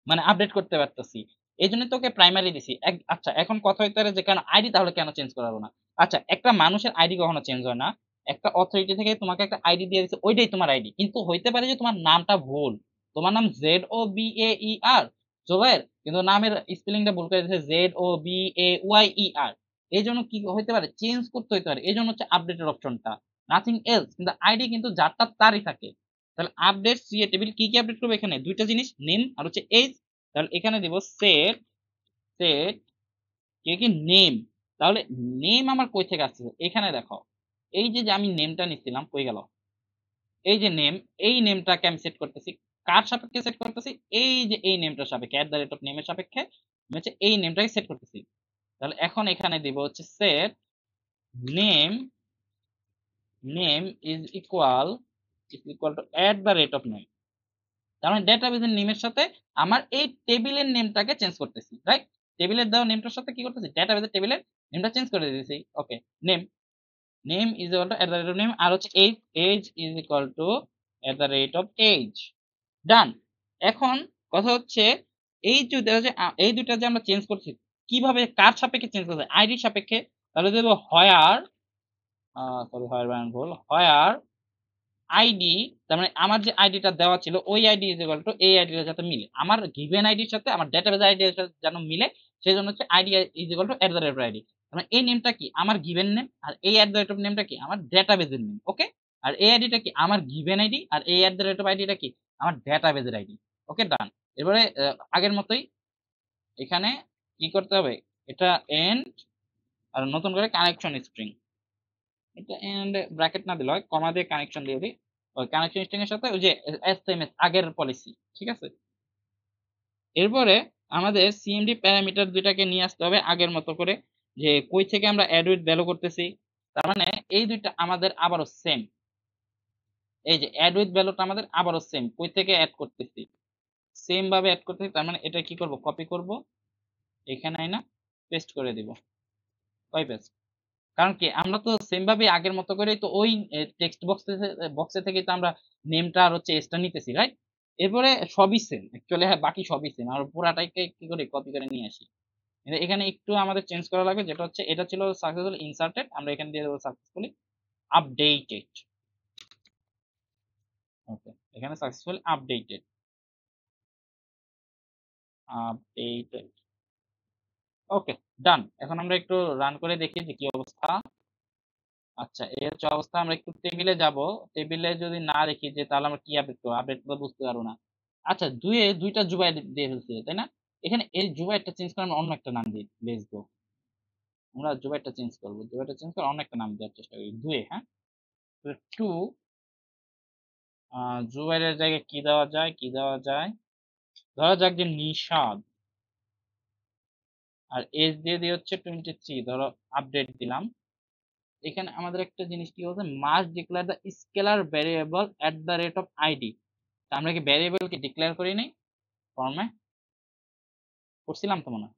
S1: মানে আপডেট করতে পারতেছি, এই জন্য তোকে প্রাইমারি দিছি। আচ্ছা, এখন কথা হইতে পারে যে কেন আইডি তাহলে কেন চেঞ্জ করাবো না। আচ্ছা, একটা মানুষের আইডি কখনো চেঞ্জ হয় না, একটা অথরিটি থেকে তোমাকে একটা আইডি দিয়ে দিচ্ছে, ওইটাই তোমার আইডি, কিন্তু হইতে পারে যে তোমার নামটা ভুল, তোমার নাম ZOBAER জোবায়ের, কিন্তু নামের স্পেলিংটা ভুল করে দিচ্ছে ZOBAYER। এই জন্য কি হইতে পারে, চেঞ্জ করতে হইতে পারে, এই জন্য হচ্ছে আপডেটের অপশনটা, নাথিং এলস। কিন্তু আইডি কিন্তু যারটা তারই থাকে। তাহলে আপডেট সিএ টেবিল কি কি আপডেট করবে, এখানে দুইটা জিনিস, নেম আর হচ্ছে এজ। তাহলে এখানে দিব সেট, সেট কি কি নেম। তাহলে নেম আমার কই থেকে আসছে, এখানে দেখো, এই যে যে আমি নেমটা নিছিলাম কই গেল, এই যে নেম, এই নেমটাকে আমি সেট করতেছি কার সাপেক্ষে সেট করতেছি, এই যে এই নেমটার সাপেক্ষে @নেমের সাপেক্ষে আমি হচ্ছে এই নেমটাকে সেট করতেছি। তাহলে এখন এখানে দিব হচ্ছে set name, name is equal to @name. তার মানে ডেটাবেজের নেমের সাথে আমার এই টেবিলের নেমটাকে চেঞ্জ করতেছি, রাইট? টেবিলের দেওয়া নেমটার সাথে কি করতেছি, ডেটাবেজের টেবিলের নেমটা চেঞ্জ করে দিতেছি। Okay, name, name is equal to @name, আর হচ্ছে age, age is equal to @age. Done. এখন কথা হচ্ছে এই দুইটা যে এই দুইটা যে আমরা চেঞ্জ করছি, কিভাবে কার সাপেক্ষে চেঞ্জ করছি, আইডির সাপেক্ষে। তাহলে দেব হোয়ার, সরি হোয়ার বানান ভুল, হোয়ার আইডি, তার মানে আমার যে আইডিটা দেওয়া ছিল ওই আইডি ইজ ইকুয়াল টু এই আইডির সাথে মিলে, আমার গিভেন আইডির সাথে আমার ডেটাবেজ আইডির সাথে যেন মিলে, সেই জন্য হচ্ছে ID is equal two @ID. মানে এই নেমটা কি আমার গিভেন নেম, আর এই নেমটা কি আমার ডেটাবেজের নেম। ওকে, আর এই আইডিটা কি আমার গিভেন আইডি, আর এই আইডিটা কি আমার ডেটাবেজের আইডি। ওকে, ডান। এবারে আগের মতোই এখানে কি করতে হবে, এটা এন্ড, আর নতুন করে কানেকশন স্ট্রিং, এটা এন্ড ব্র্যাকেট না দিলে হয়, কমা দিয়ে কানেকশন দিয়ে দিই। ওই কানেকশন স্ট্রিং এর সাথে ওই যে এসএমএস আগের পলিসি, ঠিক আছে। এরপরে আমাদের সিএমডি প্যারামিটার দুইটাকে নিয়ে আসতে হবে আগের মতো করে, যে কই থেকে আমরা অ্যাড উইথ ভ্যালু করতেছি। তার মানে এই দুইটা আমাদের আবারও সেম, এই যে অ্যাড উইথ ভ্যালুটা আমাদের আবারও সেম, কই থেকে অ্যাড করতেছি সেম ভাবে অ্যাড করতেছি। তার মানে এটা কি করব, কপি করব, এখানে আইনা পেস্ট করে দিব, কপি পেস্ট। কারণ কি আমরা তো সেম ভাবে আগের মতো করেই তো ওই টেক্সট বক্সে থেকে তো আমরা নেমটা আর হচ্ছে এসটা নিতেছি, রাইট? এরপরে সবই সেম অ্যাকচুয়ালি, হ্যাঁ বাকি সবই সেম, আর পুরাটাকে কি করে কপি করে নিয়ে আসি। কিন্তু এখানে একটু আমাদের চেঞ্জ করা লাগবে, যেটা হচ্ছে এটা ছিল সাকসেসফুলি ইনসার্টেড, আমরা এখানে দিয়ে দেবো সাকসেসফুলি আপডেটেড। ওকে, এখানে successfully updated, updated. Okay, done. এখন আমরা একটু রান করে দেখি যে কি অবস্থা। আচ্ছা, এই হচ্ছে অবস্থা। আমরা একটু টেবিলে যাব, টেবিলে যদি না দেখি যে তাহলে আমরা কি আপডেট করবো, আপডেট তো বুঝতে পারবো না। আচ্ছা, দুইটা জুবাই দিয়ে ফেলছি, তাই না? এখানে এই জুবাইটা চেঞ্জ করে আমরা অন্য একটা নাম দিয়ে লিখবো, আমরা জুবাইটা চেঞ্জ করবো, জুবাইটা চেঞ্জ করে অন্য একটা নাম দেওয়ার চেষ্টা করি, দুয়ে, হ্যাঁ। টু, জুবাইরের জায়গায় কি দেওয়া যায়, কি দেওয়া যায়, ধরা যাক যে নিশাদ, আর এজ দিয়ে দিয়ে হচ্ছে 23, ধরো আপডেট দিলাম। এখানে আমাদের একটা জিনিস কি বলছে, must declare the scalar variable @ID. আমরা কি ভ্যারিয়েবল কি ডিক্লেয়ার করি নাই ফর্মে, করছিলাম তো মনে হয়।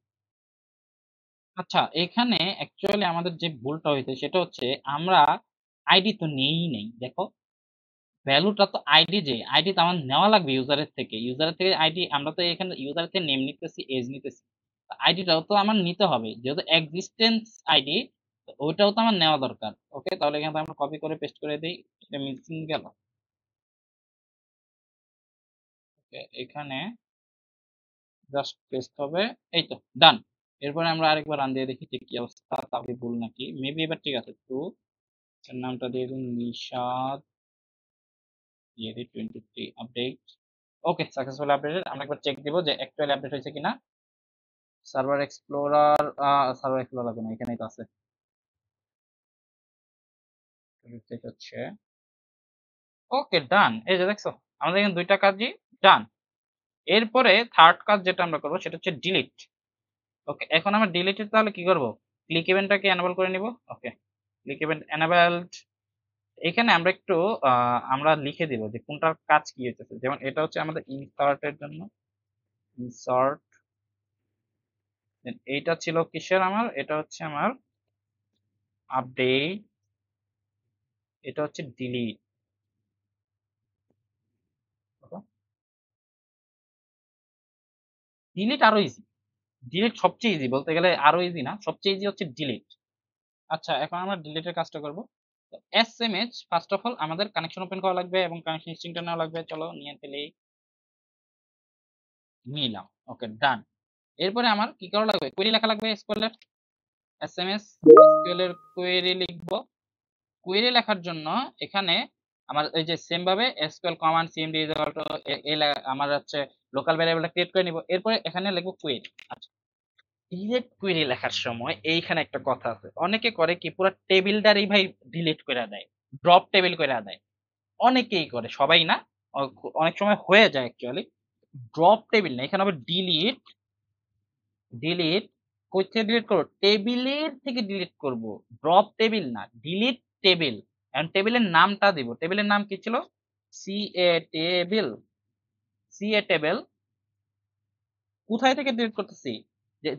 S1: আচ্ছা, এখানে অ্যাকচুয়ালি আমাদের যে ভুলটা হয়েছে সেটা হচ্ছে আমরা আইডি তো নেই নেই, দেখো ভ্যালুটা তো আইডি, যে আইডি তো আমার নেওয়া লাগবে ইউজারের থেকে আইডি, আমরা তো এখানে ইউজারের থেকে নেম নিতেছি, এজ নিতেছি, আইডিটাও তো আমার নিতে হবে, যেহেতু এক্সিস্টেন্স আইডি, ওইটাও তো আমার নেওয়া দরকার। ওকে, তাহলে এখানে আমরা কপি করে পেস্ট করে দিই, এটা মিসিং গেল। এখানে জাস্ট পেস্ট হবে, এই তো ডান। এরপরে আমরা আরেকবার রান দিয়ে দেখি যে কি অবস্থা, তাহলে ভুল নাকি, মেবি এবার ঠিক আছে। তো এর নামটা দিয়ে দিন নিশাদ, দিয়ে দিই 23 আপডেট। ওকে, সাকসেসফুল আপডেটেড। আমরা একবার চেক দিব যে অ্যাকচুয়ালি আপডেট হয়েছে কিনা। সার্ভার এক্সপ্লোরার, সার্ভার এক্সপ্লোরার লাগবে না, এখানেই তো আছে, চেক হচ্ছে। ওকে, ডান। এই যে দেখছো আমাদের এখানে দুইটা কাজই ডান। এরপরে থার্ড কাজ যেটা আমরা করবো সেটা হচ্ছে ডিলিট। ওকে, এখন আমরা ডিলিটেড তাহলে কি করব, ক্লিক ইভেন্টটাকে এনেবল করে নিব। ওকে, ক্লিক ইভেন্ট এনেবলড। এখানে আমরা একটু আমরা লিখে দিব যে কোনটার কাজ কি হইতেছে, যেমন এটা হচ্ছে আমাদের ইনসার্টের জন্য, ইনসার্ট। এইটা ছিল কিসের, আমার এটা হচ্ছে আমার আপডেট, এটা হচ্ছে ডিলিট। ডিলিট আরো ইজি, ডিলিট সবচেয়ে ইজি, বলতে গেলে আরো ইজি না, সবচেয়ে ইজি হচ্ছে ডিলিট। আচ্ছা, এখন আমরা ডিলিটের কাজটা করব। এসএমএস ফার্স্ট অফ অল আমাদের কানেকশন ওপেন করা লাগবে এবং কানেকশন স্ট্রিংটা নেওয়া লাগবে, চলো নিয়ে ফেলি, নিলাম। ওকে, ডান। এরপরে আমার কি করা লাগবে, কোয়েরি লেখা লাগবে, এসকিউএল এর, এসএমএস এসকিউএল এর কোয়েরি লিখবো। কোয়েরি লেখার জন্য এখানে আমার এই যে সেম ভাবে SQL command CMD is equal two আমার হচ্ছে লোকাল ভ্যারিয়েবলটা ক্রিয়েট করে নিব, এরপরে এখানে লিখবো কোয়েরি। আচ্ছা, ডিলিট কুয়েরি লেখার সময় এইখানে একটা কথা আছে, অনেকে করে কি পুরো টেবিলটারই ভাই ডিলিট করে দেয়, ড্রপ টেবিল করে দেয়, অনেকেই করে, সবাই না, অনেক সময় হয়ে যায় অ্যাকচুয়ালি। ড্রপ টেবিল না, এখানে হবে ডিলিট, ডিলিট কই থেকে ডিলিট করবো, টেবিলের থেকে ডিলিট করব, ড্রপ টেবিল না, ডিলিট টেবিল। এখন টেবিলের নামটা দিব, টেবিলের নাম কি ছিল, সি এ টেবিল, সি এ টেবিল। কোথায় থেকে ডিলিট করতেছি,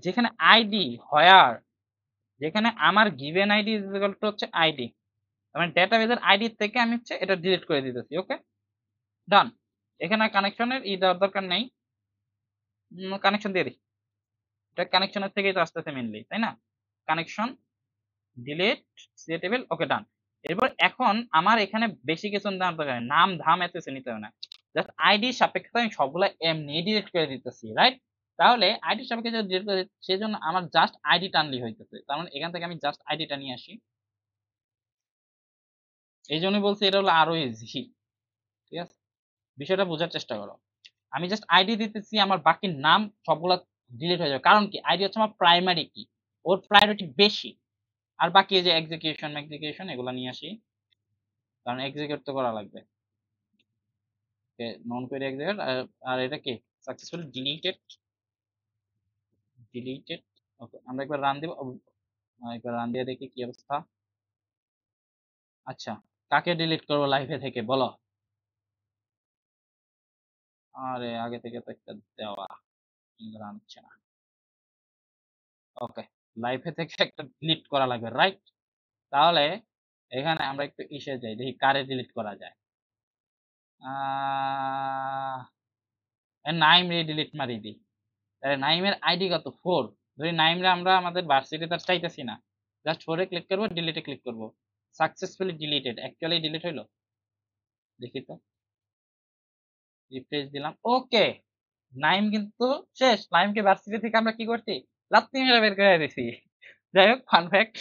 S1: যেখানে আইডি হোয়ার, যেখানে আমার given ID is equal two হচ্ছে আইডি, মানে ডেটাবেজের আইডি থেকে আমি হচ্ছে এটা ডিলিট করে দিতেছি। ওকে, ডান। এখানে কানেকশনের দেওয়ার দরকার নেই, কানেকশন দিয়ে দিই, এটা কানেকশনের থেকেই তো আসতেছে মেনলি, তাই না? কানেকশন ডিলিট সিটেবল, ওকে ডান। এরপর এখন আমার এখানে বেশি কিছু জানার দরকার নেই, নাম ধাম এত কিছু নিতে হবে না, জাস্ট আইডি সাপেক্ষে আমি সবগুলা এমনি ডিলিট করে দিতেছি, রাইট? তাহলে আইডি সাপেক্ষে যদি ডিলিট করে সেই জন্য আমার জাস্ট আইডি টানলি হইতেছে, তার মানে এখান থেকে আমি জাস্ট আইডিটা নিয়ে আসি। এই জন্যই বলছি এটা হলো আরো ইজি, ঠিক আছে? বিষয়টা বোঝার চেষ্টা করো, আমি জাস্ট আইডি দিতেছি, আমার বাকি নাম সবগুলা ডিলিট হয়ে যাবে, কারণ কি আইডি হচ্ছে আমার প্রাইমারি কি, ওর প্রায়োরিটি বেশি। আর বাকি এই যে এক্সিকিউশন এক্সিকিউশন এগুলো নিয়ে আসি, কারণ এক্সিকিউট তো করা লাগবে, নন কোয়েরি এক্সিকিউট। আর এটা কি সাকসেসফুলি ডিলিটেড, ডিলিটেড। ওকে, আমরা একবার রান দিব, একবার রান দিয়ে দেখি কি অবস্থা। আচ্ছা, কাকে ডিলিট করবো লাইভে থেকে বলো? আরে আগে থেকে তো একটা দেওয়া, রান হচ্ছে না। ওকে, লাইভে থেকে একটা ডিলিট করা লাগবে, রাইট? তাহলে এখানে আমরা একটু ইসে যাই, দেখি কারে ডিলিট করা যায়। নাইম রে ডিলিট মারি দিই, তাহলে নাইমের আইডি কত, 4। ধরি নাইমরে আমরা আমাদের ভার্সিটি তার চাইতেছি না, জাস্ট 4 এ ক্লিক করবো, ডিলিটে ক্লিক করবো, সাকসেসফুলি ডিলিটেড, অ্যাকচুয়ালি ডিলিট হইলো, দেখি তো, রিফ্রেশ দিলাম, ওকে, নাইম কিন্তু শেষ। নাইমকে ভার্সিটি থেকে আমরা কি করছি, লাত্তি মেরে বের করে দিছি। যাই হোক, ফান ফ্যাক্ট।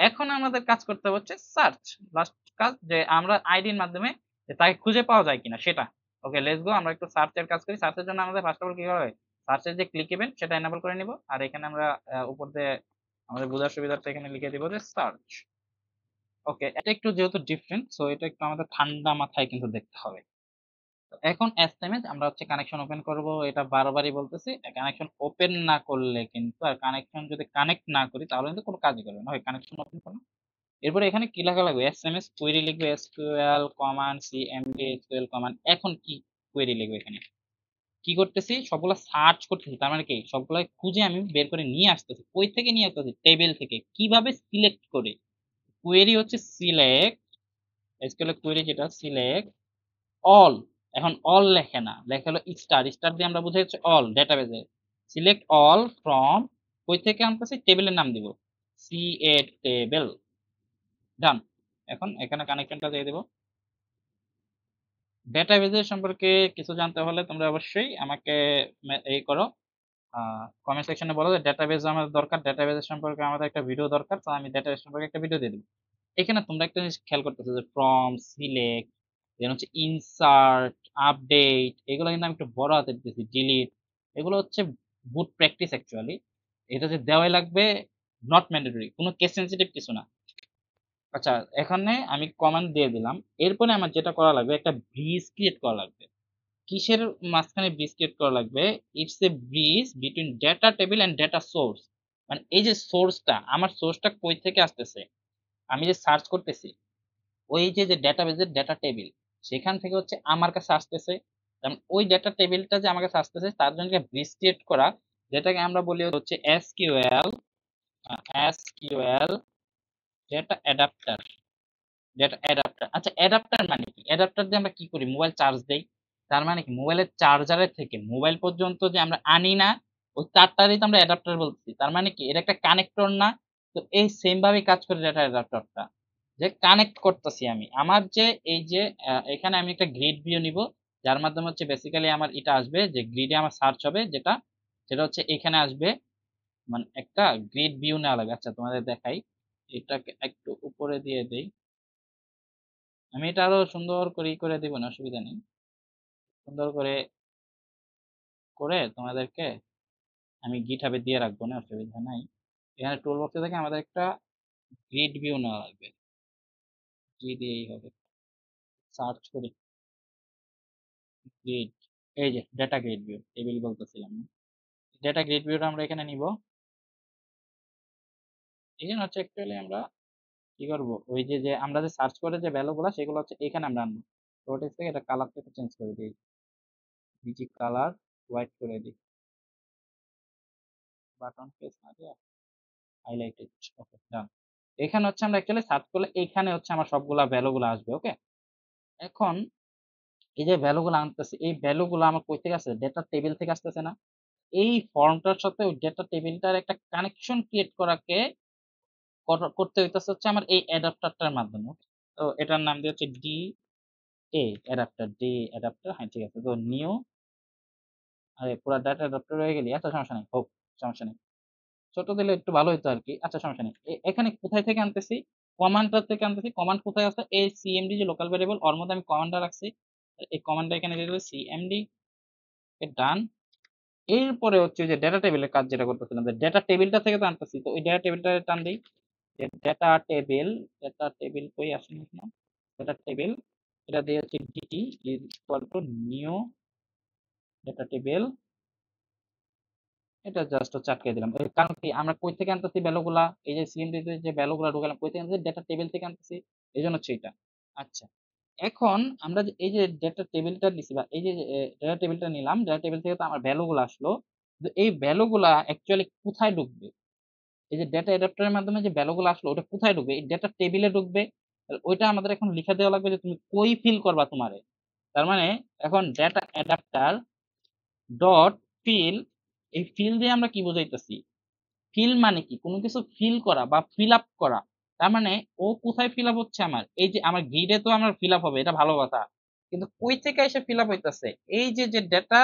S1: এখন আমাদের কাজ করতে হচ্ছে সার্চ, লাস্ট কাজ, যে আমরা আইডির মাধ্যমে যে তাকে খুঁজে পাওয়া যায় কিনা সেটা। ওকে, লেটস গো, আমরা একটু সার্চের কাজ করি। সার্চের জন্য আমাদের ফার্স্ট অফ অল কি করতে হবে, সার্চের যে ক্লিক ইভেন্ট সেটা এনেবল করে নিব, আর এখানে আমরা উপর দিয়ে আমাদের বোঝার সুবিধার্থে এখানে লিখে দিব যে সার্চ। ওকে, এটা একটু যেহেতু ডিফারেন্ট, সো এটা একটু আমাদের ঠান্ডা মাথায় কিন্তু দেখতে হবে। এখন এসএমএস আমরা হচ্ছে কানেকশন ওপেন করব, এটা বারবারই বলতেছি, কানেকশন ওপেন না করলে কিন্তু, আর কানেকশন যদি কানেক্ট না করি তাহলে কিন্তু কোনো কাজই করবে না, হয় কানেকশন ওপেন করো। এরপরে এখানে কি লেখা লাগবে, এসএমএস কোয়েরি লিখবে, SQL command CMD SQL command. এখন কি কোয়েরি লিখবে, এখানে কি করতেছি, সবগুলা সার্চ করতেছি, তার মানে কি সবগুলা খুঁজে আমি বের করে নিয়ে আসতেছি। কই থেকে নিয়ে আসতেছি, টেবিল থেকে। কিভাবে, সিলেক্ট করে। কোয়েরি হচ্ছে সিলেক্ট, এসকিউএল কোয়েরি যেটা সিলেক্ট অল। এখন অল লেখে না, লেখা হলো স্টার, স্টার দিয়ে আমরা বুঝাই হচ্ছে অল ডেটাবেজে, সিলেক্ট অল ফ্রম, কই থেকে আনতেছি, টেবিলের নাম দিব, সি এ টেবিল, ডান। এখন এখানে কানেকশনটা দিয়ে দেব। ডেটাবেজের সম্পর্কে কিছু জানতে হলে তোমরা অবশ্যই আমাকে এই করো, কমেন্ট সেকশনে বলো যে ডেটাবেজ আমাদের দরকার, ডেটাবেজের সম্পর্কে আমাদের একটা ভিডিও দরকার, তো আমি ডেটাবেজ সম্পর্কে একটা ভিডিও দিয়ে দেবো। এখানে তোমরা একটা জিনিস খেয়াল করতেছো যে ফ্রম, সিলেক্ট, দেন হচ্ছে ইনসার্ট, আপডেট, এগুলো কিন্তু আমি একটু বড় হাতে দিতেছি, ডিলিট, এগুলো হচ্ছে বুট প্র্যাকটিস অ্যাকচুয়ালি। এটা যে দেওয়াই লাগবে, নট ম্যান্ডেটরি, কোনো কেস সেন্সিটিভ কিছু না। আচ্ছা, এখানে আমি কমান্ড দিয়ে দিলাম। এরপরে আমার যেটা করা লাগবে, একটা ব্রিজ ক্রিয়েট করা লাগবে। কিসের মাঝখানে ব্রিজ ক্রিয়েট করা লাগবে, it's a bridge between data table and data source. মানে এই যে সোর্সটা, আমার সোর্সটা কই থেকে আসতেছে, আমি যে সার্চ করতেছি, ওই যে যে ডেটাবেজের ডেটা টেবিল, সেখান থেকে হচ্ছে আমার কাছে আসতেছে। কারণ ওই ডেটা টেবিলটা যে আমার কাছে আসতেছে, তার জন্য ব্রিজ ক্রিয়েট করা, যেটাকে আমরা বলি হচ্ছে এসকিউএল, এসকিউএল ডেটা অ্যাডাপ্টার, যেটা অ্যাডাপ্টার। আচ্ছা, অ্যাডাপ্টার মানে কি, অ্যাডাপ্টার দিয়ে আমরা কি করি, মোবাইল চার্জ দেই, তার মানে কি মোবাইলের চার্জারের থেকে মোবাইল পর্যন্ত যে আমরা আনি না, ওই তারটারই তো আমরা অ্যাডাপ্টার বলছি, তার মানে কি এটা একটা কানেক্টর না? তো এই সেম ভাবে কাজ করে ডেটা অ্যাডাপ্টারটা, যে কানেক্ট করতেছি আমি আমার যে এই যে এখানে আমি একটা গ্রিড ভিউ নিব, যার মাধ্যমে হচ্ছে বেসিক্যালি আমার এটা আসবে, যে গ্রিডে আমার সার্চ হবে, যেটা সেটা হচ্ছে এখানে আসবে, মানে একটা গ্রিড ভিউ নেওয়া লাগবে। আচ্ছা, তোমাদের দেখাই, এটাকে একটু উপরে দিয়ে দেই, আমি এটা আরো সুন্দর করে করে দিব না, অসুবিধা নেই, সুন্দর করে করে তোমাদেরকে আমি গিটহাবে দিয়ে রাখবো না, অসুবিধা নাই। এখানে টুল বক্সে থেকে আমাদের একটা গ্রিড ভিউ নেওয়া লাগবে, জি দিয়েই হবে। সার্চ করি গ্রিড, এই যে ডেটা গ্রিড ভিউ, টেবিল বলতেছিলাম না, ডেটা গ্রিড ভিউটা আমরা এখানে নিব। এখানে হচ্ছে অ্যাকচুয়ালি আমরা কি করবো, ওই যে যে আমরা যে সার্চ করে যে ভ্যালুগুলো সেগুলো হচ্ছে এখানে আমরা আনবো। প্রোটেক্ট থেকে এটা কালারটা একটু চেঞ্জ করে দিই, বিজি কালার হোয়াইট করে দিই, বাটন প্রেস না দিয়ে হাইলাইটেড, ওকে ডান। এখানে হচ্ছে আমরা অ্যাকচুয়ালি সার্চ করলে এখানে হচ্ছে আমার সবগুলা ভ্যালুগুলো আসবে। ওকে, এখন এই যে ভ্যালুগুলো আনতেছে, এই ভ্যালুগুলো আমার কই থেকে আসছে, ডেটা টেবিল থেকে আসতেছে না। এই ফর্মটার সাথে ওই ডেটা টেবিলটার একটা কানেকশন ক্রিয়েট করতে হইতেছে হচ্ছে আমার এই অ্যাডাপ্টারটার মাধ্যমে। তো এটার নাম দিয়ে হচ্ছে D A adapter, D adapter, হ্যাঁ ঠিক আছে। তো নিউ, আরে পুরো ডাটা অ্যাডাপ্টার হয়ে গেলি, আচ্ছা সমস্যা নেই, হোক সমস্যা নেই, ছোট দিলে একটু ভালো হতো আর কি। আচ্ছা সমস্যা নেই, এখানে কোথায় থেকে আনতেছি, কমান্ডটা থেকে আনতেছি। কমান্ড কোথায় আছে, এই সিএমডি যে লোকাল ভ্যারিয়েবল, ওর মধ্যে আমি কমান্ডটা রাখছি, এই কমান্ডটা এখানে দিয়ে দেবো সিএমডি, ডান। এরপরে হচ্ছে যে ডেটা টেবিলের কাজ যেটা করতেছিলাম, যে ডেটা টেবিলটা থেকে তো আনতেছি, তো ওই ডেটা টেবিলটা টান দিই, ডেটা টেবিল, ডেটা টেবিল কই আসেন না, ডেটা টেবিল, এটা দিয়ে হচ্ছে DT is equal to new data table, এটা জাস্ট হচ্ছে আটকে দিলাম। এর কারণ কি, আমরা কই থেকে আনতেছি ভ্যালুগুলা, এই যে সিএমডি তে যে ভ্যালুগুলা ঢুকালাম কই থেকে আনতেছি, ডেটা টেবিল থেকে আনতেছি, এই জন্য হচ্ছে এটা। আচ্ছা, এখন আমরা যে এই যে ডেটা টেবিলটা দিছি, বা এই যে ডেটা টেবিলটা নিলাম, ডেটা টেবিল থেকে তো আমার ভ্যালুগুলো আসলো, তো এই ভ্যালুগুলা অ্যাকচুয়ালি কোথায় ঢুকবে, এই যে ডেটা অ্যাডাপ্টারের মাধ্যমে যে ভ্যালুগুলো আসলো ওটা কোথায় ঢুকবে, এই ডেটা টেবিলে ঢুকবে। ওইটা আমাদের এখন লিখে দেওয়া লাগবে যে তুমি কই ফিল করবা তোমারে। তার মানে এখন ডেটা অ্যাডাপ্টার ডট ফিল, এই ফিল দিয়ে আমরা কি বোঝাইতেছি, ফিল মানে কি, কোনো কিছু ফিল করা বা ফিল আপ করা। তার মানে ও কোথায় ফিল আপ হচ্ছে, আমার এই যে আমার গ্রিডে তো আমার ফিল আপ হবে, এটা ভালো কথা, কিন্তু কই থেকে এসে ফিল আপ হইতেছে, এই যে যে ডেটা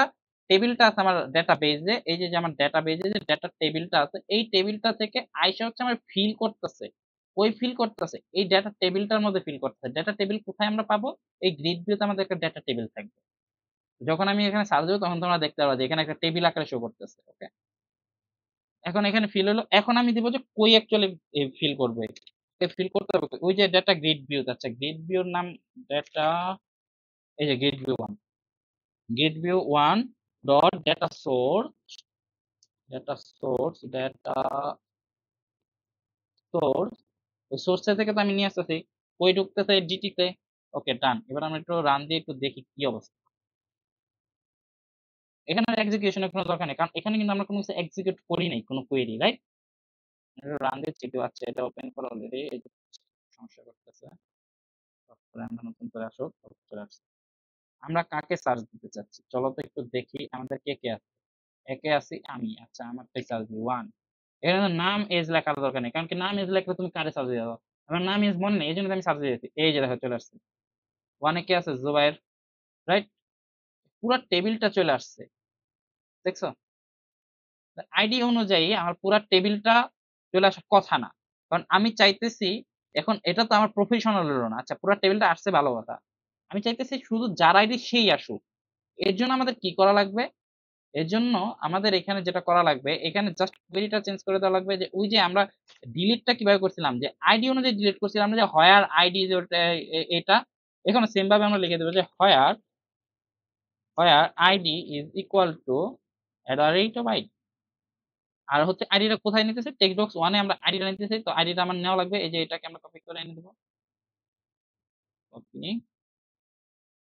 S1: টেবিলটা আছে আমার ডেটা বেজে, এই যে যে আমার ডেটা বেজে যে ডেটা টেবিলটা আছে, এই টেবিলটা থেকে আইসা হচ্ছে আমার ফিল করতেছে। ওই ফিল করতেছে এই ডেটা টেবিলটার মধ্যে ফিল করতেছে। ডেটা টেবিল কোথায় আমরা পাবো, এই গ্রিড ভিউতে আমাদের একটা ডেটা টেবিল থাকবে। যখন আমি এখানে সার্চ দেবো তখন তোমরা দেখতে পারবা যে এখানে একটা টেবিল আকারে শো করতেছে। ওকে, এখন এখানে ফিল হলো, এখন আমি দিব যে কই অ্যাকচুয়ালি ফিল করবে, ফিল করতে হবে ওই যে ডেটা গ্রিড ভিউ, আচ্ছা গ্রিড ভিউর নাম ডেটা, এই যে grid view one, grid view one dot data source, data source, data source, ওই সোর্সের থেকে তো আমি নিয়ে আসতেছি, কই ঢুকতেছে ডিটিতে। ওকে ডান, এবার আমরা একটু রান দিয়ে একটু দেখি কি অবস্থা। এখানে এক্সিকিউশনের কোনো দরকার নেই, কারণ এখানে কিন্তু আমরা কোনো কিছু এক্সিকিউট করি নাই, কোনো কোয়েরি, রাইট। রান দিচ্ছি একটু, আচ্ছা এটা ওপেন করা অলরেডি, এই যে সমস্যা করতেছে, তারপরে আমরা নতুন করে আসো, চলে আসছে। আমরা কাকে সার্চ দিতে চাচ্ছি, চলো তো একটু দেখি আমাদের কে কে আছে। একে আছি আমি, আচ্ছা আমারটাই সার্চ দিই ওয়ান। এখানে নাম এজ লেখার দরকার নেই, কারণ কি নাম এজ লেখলে তুমি কারে সার্চ দিয়ে দাও, আমার নাম এজ মনে নেই, এই জন্য আমি সার্চ দিয়েছি। এই যে দেখো চলে আসছে, ওয়ানে কে আছে, জুবাইর, রাইট। পুরো টেবিলটা চলে আসছে, দেখছো, আইডি অনুযায়ী আমার পুরো টেবিলটা চলে আসার কথা না, কারণ আমি চাইতেছি, এখন এটা তো আমার প্রফেশনাল হলো না। আচ্ছা পুরো টেবিলটা আসছে ভালো কথা, আমি চাইতেছি শুধু যার আইডি সেই আসুক। এর জন্য আমাদের কি করা লাগবে, এর জন্য আমাদের এখানে যেটা করা লাগবে, এখানে জাস্ট কোয়েরিটা চেঞ্জ করে দেওয়া লাগবে, যে ওই যে আমরা ডিলিটটা কিভাবে করছিলাম, যে আইডি অনুযায়ী ডিলিট করছিলাম আমরা, যে হোয়ার আইডি এটা, এখানে সেম ভাবে আমরা লিখে দেবো যে হোয়ার আইডি ইজ ইকুয়াল টু @, আর হচ্ছে আইডিটা কোথায় নিতেছে, টেক্সট বক্স ওয়ানে আমরা আইডিটা নিতেছি, তো আইডিটা আমার নেওয়া লাগবে, এই যে এটাকে আমরা কপি করে এনে দেবো, কপি।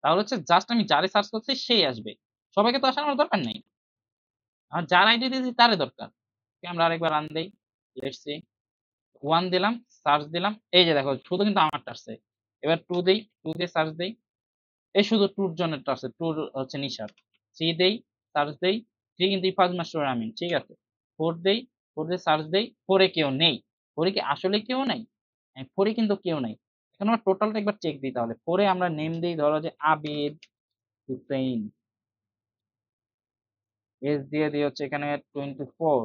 S1: তাহলে হচ্ছে জাস্ট আমি যারে সার্চ করছি সেই আসবে, সবাইকে তো আসার আমার দরকার নেই, আমার যার আইডি দিয়েছি তারে দরকার। আমরা আরেকবার রান দেই, লেটস সি, ওয়ান দিলাম, সার্চ দিলাম, এই যে দেখো শুধু কিন্তু আমারটা আসছে। এবার টু দেই, টু দিয়ে সার্চ দেই, এই শুধু টুর জন্যটা আসছে, টুর হচ্ছে নিশার। থ্রি দেই, সার্চ দেই, থ্রি কিন্তু ইফাজ মাস্টার আমিন, ঠিক আছে। ফোর দেই, ফোর দিয়ে সার্চ দেই, ফোরে কেউ নেই, ফোরে কি আসলে কেউ নাই, ফোরে কিন্তু কেউ নাই। এখন আমরা টোটালটা একবার চেক দিই, তাহলে ফোরে আমরা নেম দিই ধরো যে আবিদ হুসেইন, এস দিয়ে দিয়ে হচ্ছে এখানে 24,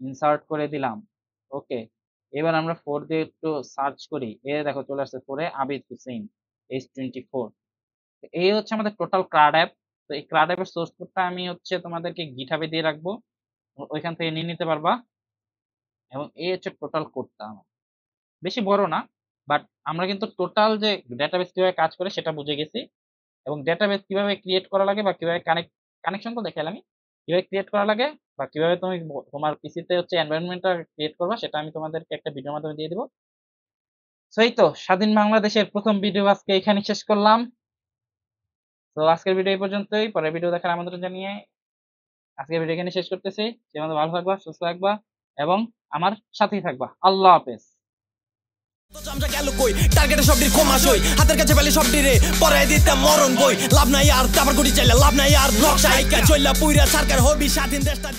S1: ইনসার্ট করে দিলাম। ওকে, এবার আমরা ফোর দিয়ে একটু সার্চ করি, এ দেখো চলে আসছে ফোরে আবিদ হুসেইন, H24। এই হচ্ছে আমাদের টোটাল ক্রাড অ্যাপ। তো এই ক্রাড অ্যাপের সোর্স কোডটা আমি হচ্ছে তোমাদেরকে গিটহাবে দিয়ে রাখবো, ওইখান থেকে নিয়ে নিতে পারবা। এবং এই হচ্ছে টোটাল কোডটা আমার, বেশি বড় না, বাট আমরা কিন্তু টোটাল যে ডেটাবেস কিভাবে কাজ করে সেটা বুঝে গেছি। এবং ডেটাবেস কিভাবে ক্রিয়েট করা লাগে বা কিভাবে কানেকশন তো দেখালাম, কিভাবে ক্রিয়েট করা লাগে বা কিভাবে তুমি তোমার পিসিতে হচ্ছে এনভায়রনমেন্টটা ক্রিয়েট করবা সেটা আমি তোমাদেরকে একটা ভিডিওর মাধ্যমে দিয়ে দিব। সো এই তো স্বাধীন বাংলাদেশের প্রথম ভিডিও আজকে এখানে শেষ করলাম। তো আজকের ভিডিও এই পর্যন্তই, পরের ভিডিও দেখার আমন্ত্রণ জানিয়ে আজকের ভিডিও এখানে শেষ করতেছি। সে মতো ভালো থাকবা, সুস্থ থাকবা এবং আমার সাথেই থাকবা। আল্লাহ হাফেজ।
S3: আমরা গেল কই টার্গেটে সবটির ক্ষমা সই, হাতের কাছে পেলে সবটিরে পরে দিতে মরণ বই। লাভ নাই আর তারপর গুটি চাইলে লাভ নাই আর ব্লক সাইকা চইলা পুইরা সরকার হবি স্বাধীন দেশটা।